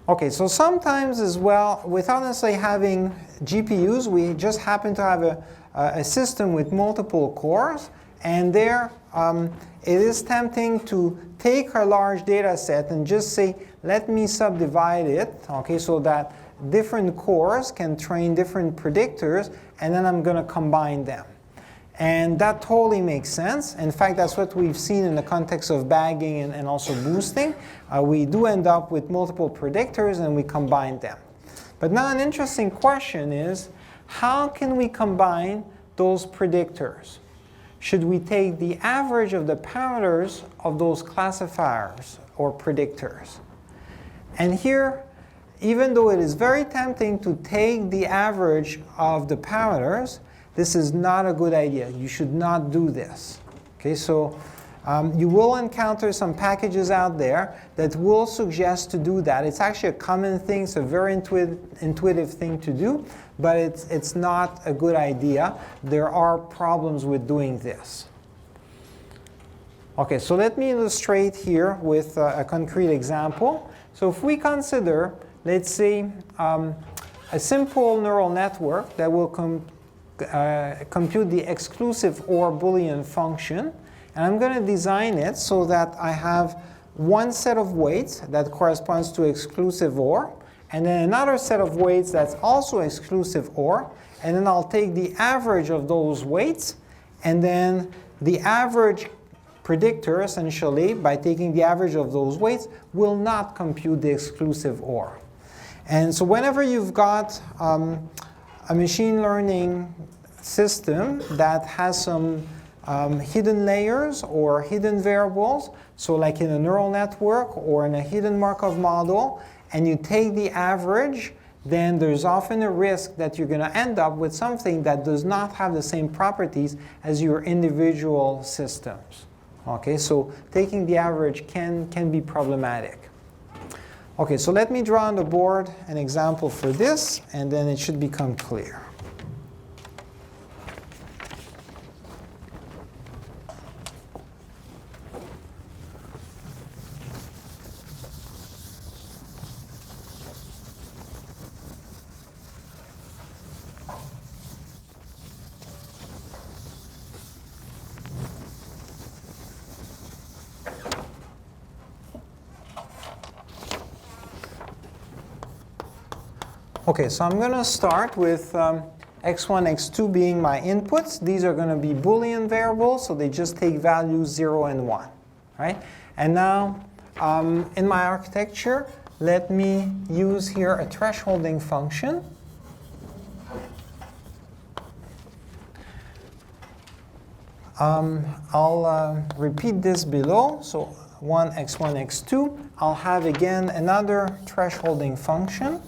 Okay, so sometimes as well, without necessarily having GPUs, we just happen to have a system with multiple cores, and there it is tempting to take a large data set and just say, let me subdivide it, okay, so that different cores can train different predictors, and then I'm going to combine them. And that totally makes sense. In fact, that's what we've seen in the context of bagging and also boosting. We do end up with multiple predictors, and we combine them. But now an interesting question is, how can we combine those predictors? Should we take the average of the parameters of those classifiers or predictors? And here, even though it is very tempting to take the average of the parameters, this is not a good idea. You should not do this. Okay, so you will encounter some packages out there that will suggest to do that. It's actually a common thing. It's a very intuitive thing to do, but it's not a good idea. There are problems with doing this. Okay, so let me illustrate here with a concrete example. So if we consider, let's say, a simple neural network that will compute the exclusive OR Boolean function, and I'm going to design it so that I have one set of weights that corresponds to exclusive OR, and then another set of weights that's also exclusive OR, and then I'll take the average of those weights, and then the average predictor, essentially, by taking the average of those weights, will not compute the exclusive OR. And so whenever you've got a machine learning system that has some hidden layers or hidden variables, so like in a neural network or in a hidden Markov model, and you take the average, then there's often a risk that you're going to end up with something that does not have the same properties as your individual systems. Okay, so taking the average can be problematic. Okay, so let me draw on the board an example for this, and then it should become clear. Okay, so I'm going to start with x1, x2 being my inputs. These are going to be Boolean variables, so they just take values 0 and 1. Right? And now, in my architecture, let me use here a thresholding function. I'll repeat this below. So 1, x1, x2. I'll have, again, another thresholding function.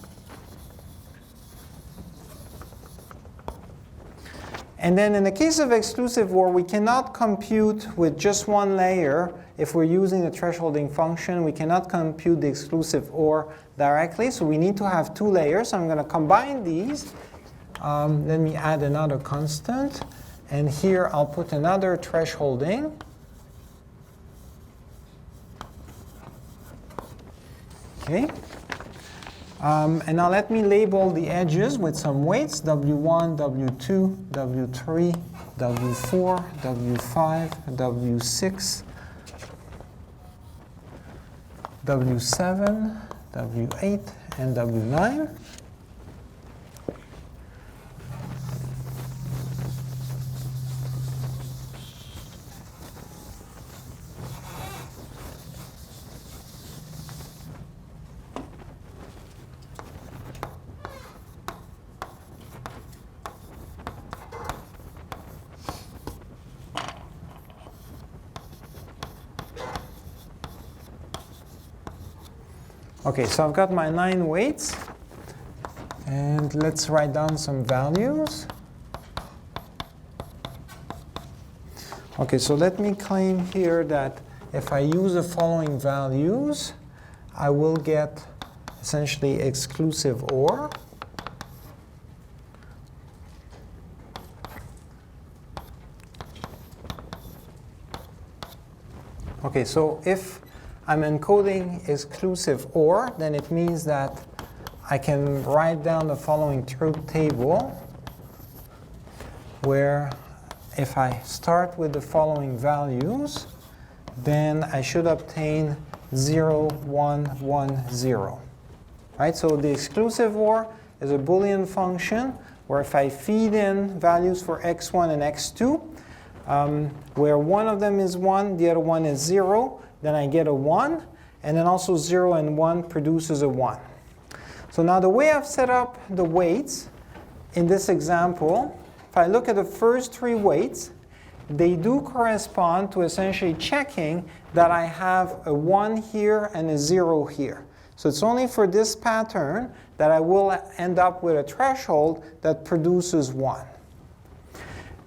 And then in the case of exclusive OR, we cannot compute with just one layer. If we're using the thresholding function, we cannot compute the exclusive OR directly. So we need to have two layers. So I'm going to combine these. Let me add another constant. And here I'll put another thresholding. Okay. And now let me label the edges with some weights, W1, W2, W3, W4, W5, W6, W7, W8, and W9. Okay, so I've got my 9 weights, and let's write down some values. Okay, so let me claim here that if I use the following values, I will get essentially exclusive OR. Okay, so if I'm encoding exclusive OR, then it means that I can write down the following truth table, where if I start with the following values, then I should obtain 0, 1, 1, 0. Right? So the exclusive OR is a Boolean function where if I feed in values for x1 and x2, where one of them is 1, the other one is 0, then I get a 1, and then also 0 and 1 produces a 1. So now the way I've set up the weights in this example, if I look at the first 3 weights, they do correspond to essentially checking that I have a 1 here and a 0 here. So it's only for this pattern that I will end up with a threshold that produces 1.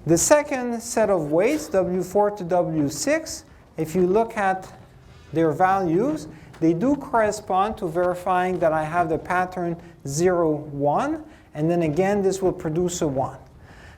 The second set of weights, W4 to W6, if you look at their values, they do correspond to verifying that I have the pattern 0, 1, and then again this will produce a 1.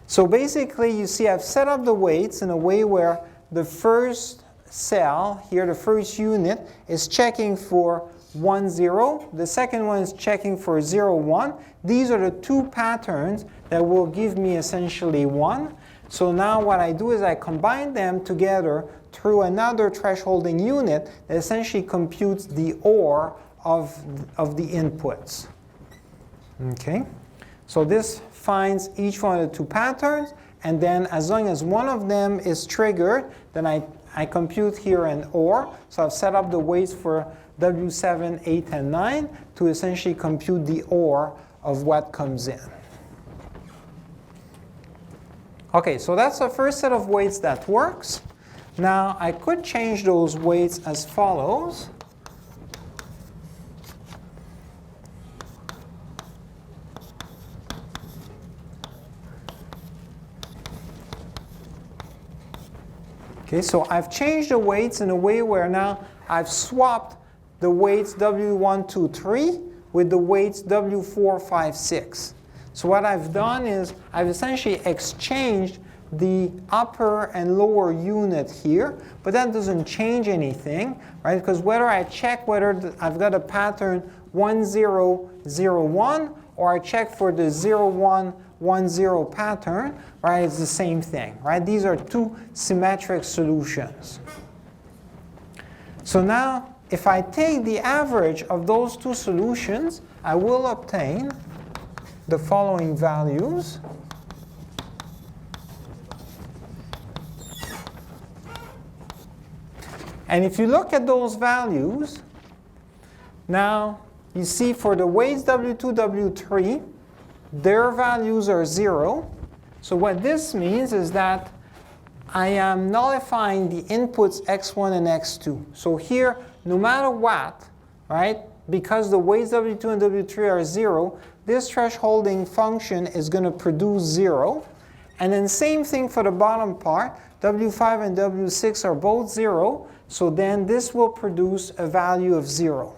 So basically you see I've set up the weights in a way where the first cell here, the first unit, is checking for 1, 0. The second one is checking for 0, 1. These are the two patterns that will give me essentially 1. So now what I do is I combine them together through another thresholding unit that essentially computes the OR of the inputs. Okay? So this finds each one of the two patterns, and then as long as one of them is triggered, then I compute here an OR. So I've set up the weights for W7, 8, and 9 to essentially compute the OR of what comes in. Okay, so that's the first set of weights that works. Now I could change those weights as follows. Okay, so I've changed the weights in a way where now I've swapped the weights W1, 2, 3 with the weights W4, 5, 6. So what I've done is I've essentially exchanged the upper and lower unit here, but that doesn't change anything, right? Because whether I check whether I've got a pattern 1, 0, 0, 1, or I check for the 0, 1, 1, 0 pattern, right, it's the same thing, right? These are two symmetric solutions. So now, if I take the average of those two solutions, I will obtain the following values. And if you look at those values, now you see for the weights W2, W3, their values are 0. So what this means is that I am nullifying the inputs x1 and x2. So here, no matter what, right, because the weights W2 and W3 are 0, this thresholding function is going to produce 0. And then same thing for the bottom part. W5 and W6 are both 0. So then this will produce a value of 0.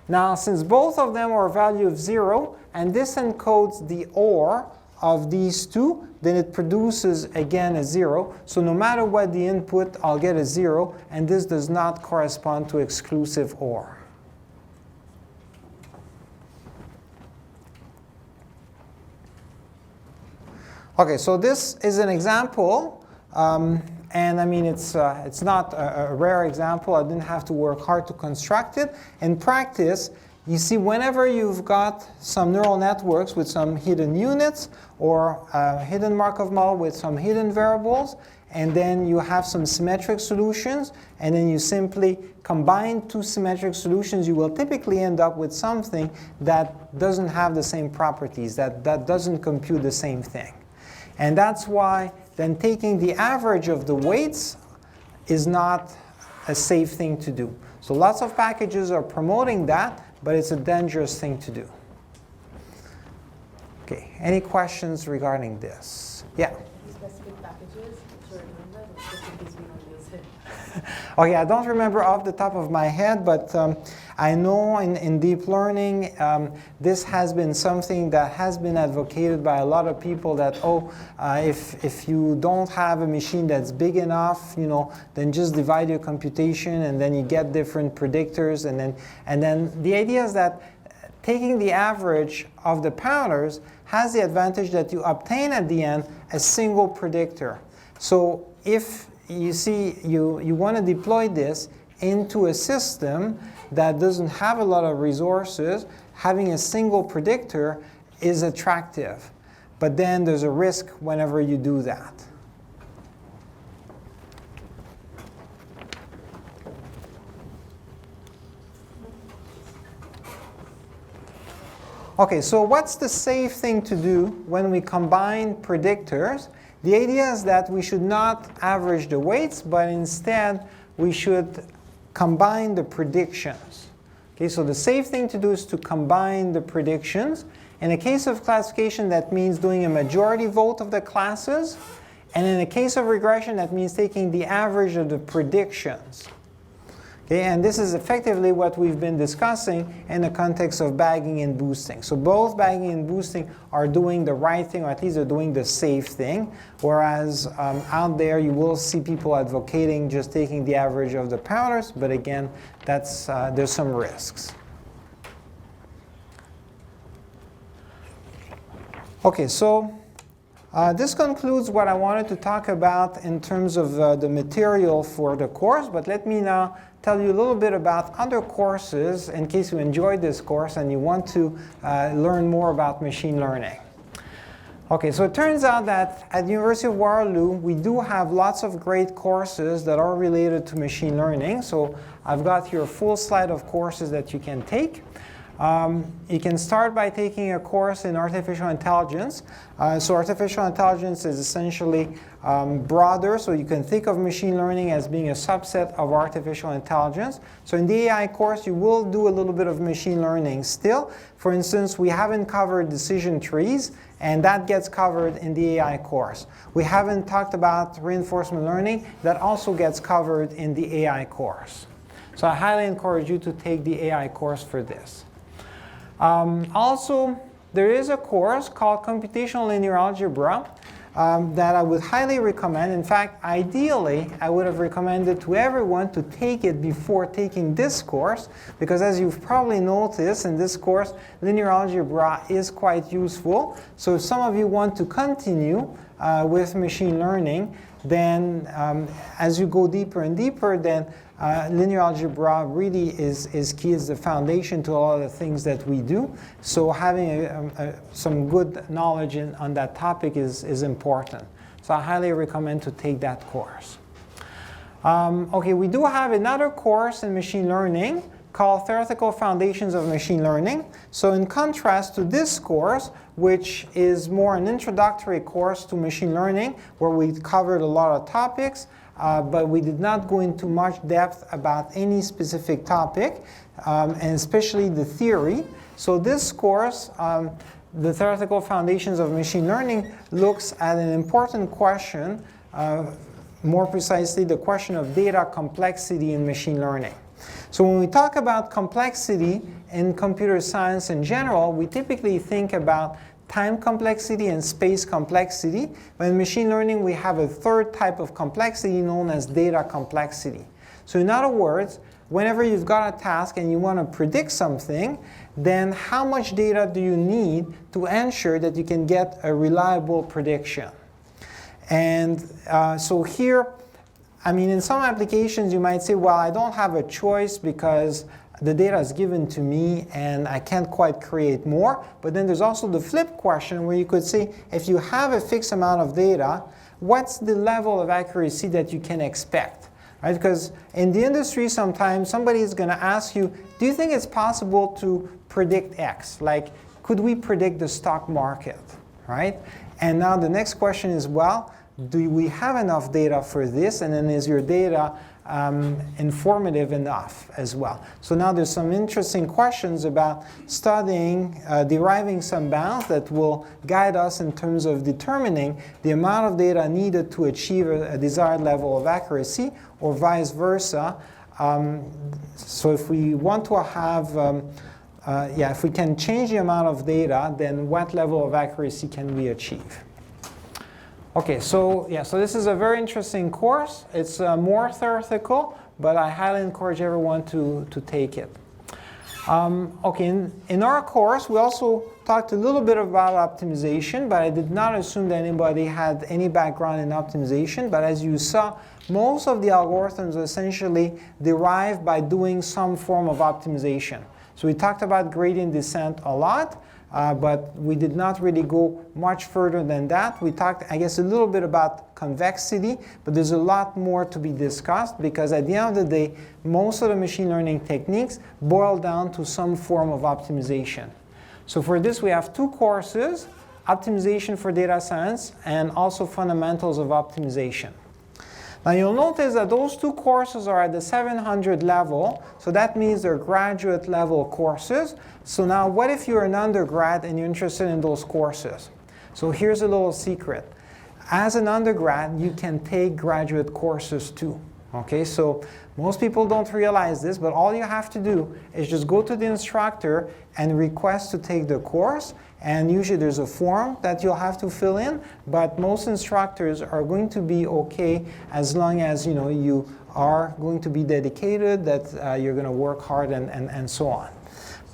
Now, since both of them are a value of 0, and this encodes the OR of these two, then it produces, again, a 0. So no matter what the input, I'll get a 0. And this does not correspond to exclusive OR. OK, so this is an example. And I mean, it's not a rare example. I didn't have to work hard to construct it. In practice, you see, whenever you've got some neural networks with some hidden units or a hidden Markov model with some hidden variables, and then you have some symmetric solutions, and then you simply combine two symmetric solutions, you will typically end up with something that doesn't have the same properties, that doesn't compute the same thing. And that's why then taking the average of the weights is not a safe thing to do. So lots of packages are promoting that, but it's a dangerous thing to do. Okay, any questions regarding this? Yeah? Specific packages, sure, remember, just in case we don't use it. Okay, I don't remember off the top of my head, but I know in deep learning, this has been something that has been advocated by a lot of people that, if you don't have a machine that's big enough, then just divide your computation and then you get different predictors. And then the idea is that taking the average of the parameters has the advantage that you obtain at the end a single predictor. So if you see you want to deploy this into a system that doesn't have a lot of resources, having a single predictor is attractive. But then there's a risk whenever you do that. Okay, so what's the safe thing to do when we combine predictors? The idea is that we should not average the weights, but instead we should combine the predictions. Okay, so the safe thing to do is to combine the predictions. In a case of classification, that means doing a majority vote of the classes. And in a case of regression, that means taking the average of the predictions. Okay, and this is effectively what we've been discussing in the context of bagging and boosting. So both bagging and boosting are doing the right thing, or at least they're doing the safe thing. Whereas out there, you will see people advocating just taking the average of the parameters. But again, there's some risks. OK, so this concludes what I wanted to talk about in terms of the material for the course. But let me now tell you a little bit about other courses in case you enjoyed this course and you want to learn more about machine learning. OK, so it turns out that at the University of Waterloo, we do have lots of great courses that are related to machine learning. So I've got here a full slide of courses that you can take. You can start by taking a course in artificial intelligence. So artificial intelligence is essentially broader, so you can think of machine learning as being a subset of artificial intelligence. So in the AI course, you will do a little bit of machine learning still. For instance, we haven't covered decision trees, and that gets covered in the AI course. We haven't talked about reinforcement learning. That also gets covered in the AI course. So I highly encourage you to take the AI course for this. Also, there is a course called Computational Linear Algebra that I would highly recommend. In fact, ideally, I would have recommended to everyone to take it before taking this course, because as you've probably noticed in this course, linear algebra is quite useful. So if some of you want to continue with machine learning, then as you go deeper and deeper, then linear algebra really is key, is the foundation to all of the things that we do. So having some good knowledge on that topic is important. So I highly recommend to take that course. Okay, we do have another course in machine learning called Theoretical Foundations of Machine Learning. So in contrast to this course, which is more an introductory course to machine learning, where we covered a lot of topics, but we did not go into much depth about any specific topic, and especially the theory. So this course, the Theoretical Foundations of Machine Learning, looks at an important question, more precisely the question of data complexity in machine learning. So when we talk about complexity in computer science in general, we typically think about time complexity and space complexity. But in machine learning, we have a third type of complexity known as data complexity. So in other words, whenever you've got a task and you want to predict something, then how much data do you need to ensure that you can get a reliable prediction? And so here, I mean, in some applications, you might say, well, I don't have a choice because the data is given to me and I can't quite create more. But then there's also the flip question where you could say, if you have a fixed amount of data, what's the level of accuracy that you can expect? Right? Because in the industry, sometimes somebody is going to ask you, do you think it's possible to predict X? Like, could we predict the stock market? Right? And now the next question is, well, do we have enough data for this? And then is your data informative enough as well? So now there's some interesting questions about studying, deriving some bounds that will guide us in terms of determining the amount of data needed to achieve a desired level of accuracy, or vice versa. So if we want to have, if we can change the amount of data, then what level of accuracy can we achieve? Okay, so this is a very interesting course. It's more theoretical, but I highly encourage everyone to take it. Okay, in our course, we also talked a little bit about optimization, but I did not assume that anybody had any background in optimization. But as you saw, most of the algorithms are essentially derived by doing some form of optimization. So we talked about gradient descent a lot. But we did not really go much further than that. We talked, I guess, a little bit about convexity, but there's a lot more to be discussed because at the end of the day, most of the machine learning techniques boil down to some form of optimization. So for this, we have two courses, Optimization for Data Science and also Fundamentals of Optimization. Now you'll notice that those two courses are at the 700 level, so that means they're graduate level courses. So now what if you're an undergrad and you're interested in those courses? So here's a little secret. As an undergrad, you can take graduate courses too. Okay, so most people don't realize this, but all you have to do is just go to the instructor and request to take the course. And usually there's a form that you'll have to fill in, but most instructors are going to be okay as long as you are going to be dedicated, that you're going to work hard and so on.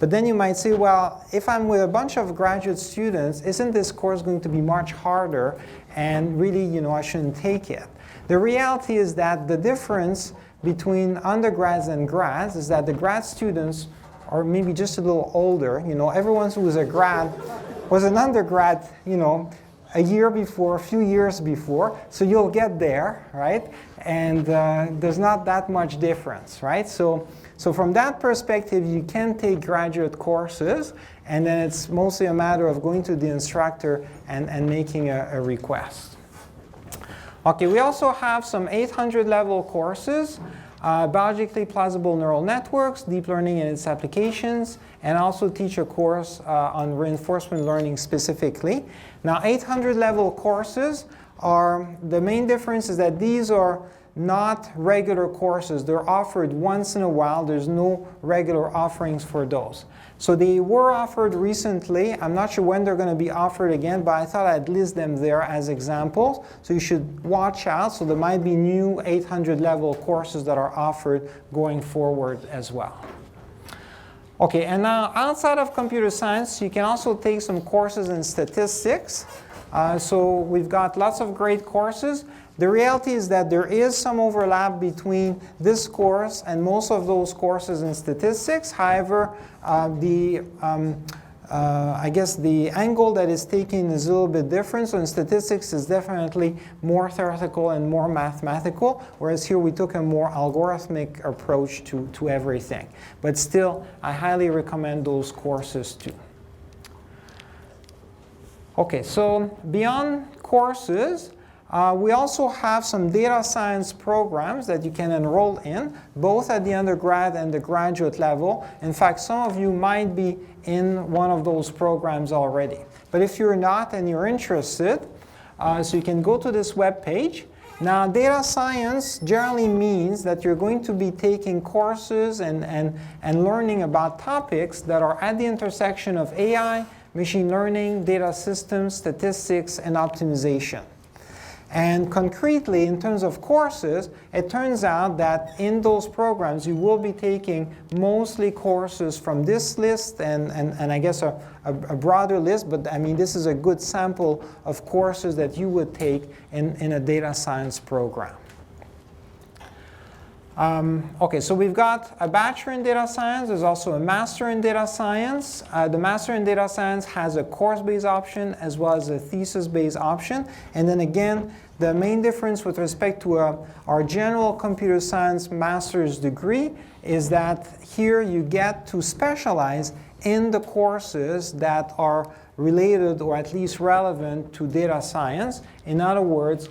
But then you might say, well, if I'm with a bunch of graduate students, isn't this course going to be much harder? And really, I shouldn't take it. The reality is that the difference between undergrads and grads is that the grad students are maybe just a little older. Everyone who was a grad was an undergrad, a year before, a few years before. So you'll get there, right? And there's not that much difference, right? So So from that perspective, you can take graduate courses, and then it's mostly a matter of going to the instructor and making a request. Okay, we also have some 800 level courses, biologically plausible neural networks, deep learning and its applications, and also teach a course on reinforcement learning specifically. Now 800 level courses are, the main difference is that these are not regular courses. They're offered once in a while. There's no regular offerings for those. So they were offered recently. I'm not sure when they're going to be offered again, but I thought I'd list them there as examples. So you should watch out. So there might be new 800 level courses that are offered going forward as well. Okay, and now outside of computer science, you can also take some courses in statistics. So we've got lots of great courses. The reality is that there is some overlap between this course and most of those courses in statistics. However, I guess the angle that is taken is a little bit different. So in statistics, it's definitely more theoretical and more mathematical, whereas here we took a more algorithmic approach to everything. But still, I highly recommend those courses too. Okay, so beyond courses, we also have some data science programs that you can enroll in, both at the undergrad and the graduate level. In fact, some of you might be in one of those programs already. But if you're not and you're interested, so you can go to this web page. Now, data science generally means that you're going to be taking courses and learning about topics that are at the intersection of AI, machine learning, data systems, statistics, and optimization. And concretely, in terms of courses, it turns out that in those programs, you will be taking mostly courses from this list and I guess a broader list, but I mean, this is a good sample of courses that you would take in a data science program. Okay, so we've got a bachelor in data science. There's also a master in data science. The master in data science has a course-based option as well as a thesis-based option. And then again, the main difference with respect to our general computer science master's degree is that here you get to specialize in the courses that are related or at least relevant to data science. In other words,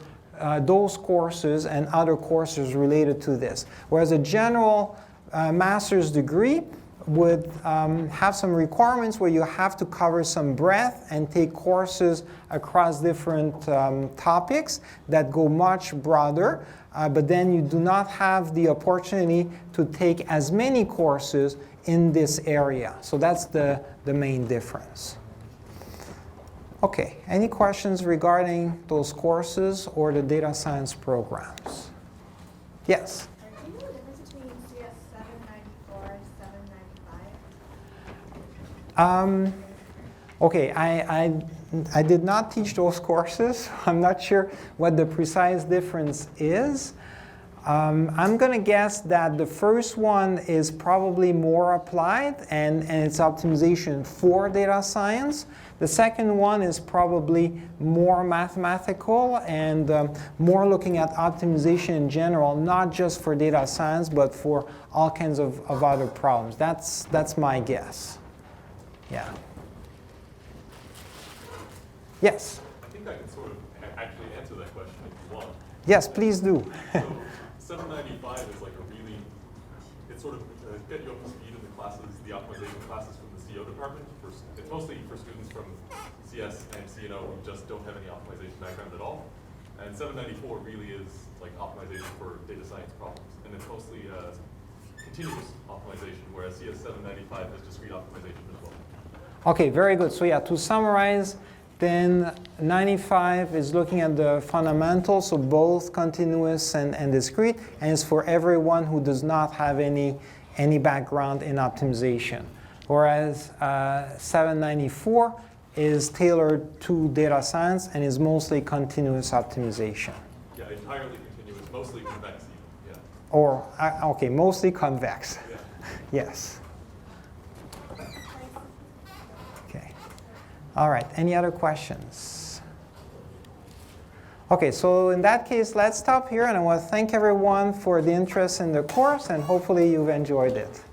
those courses and other courses related to this. Whereas a general master's degree would have some requirements where you have to cover some breadth and take courses across different topics that go much broader, but then you do not have the opportunity to take as many courses in this area. So that's the main difference. Okay, any questions regarding those courses or the data science programs? Yes? Do you know the difference between CS480 and 795? Okay, I did not teach those courses. I'm not sure what the precise difference is. I'm going to guess that the first one is probably more applied and it's optimization for data science. The second one is probably more mathematical and more looking at optimization in general, not just for data science, but for all kinds of other problems. That's my guess. Yeah. Yes? I think I can sort of actually answer that question if you want. Yes, please do. So 795 is like a really, it's sort of get you up to speed in the classes, the optimization classes from the CO department. It's mostly for students from CS and CNO who just don't have any optimization background at all. And 794 really is like optimization for data science problems. And it's mostly continuous optimization, whereas CS795 has discrete optimization as well. Okay, very good. So yeah, to summarize, then 95 is looking at the fundamentals, so both continuous and discrete, and it's for everyone who does not have any background in optimization. Whereas 794 is tailored to data science and is mostly continuous optimization. Yeah, entirely continuous, mostly convex even, yeah. Or, okay, mostly convex. Yeah. Yes. Okay. All right, any other questions? Okay, so in that case, let's stop here, and I want to thank everyone for the interest in the course, and hopefully you've enjoyed it.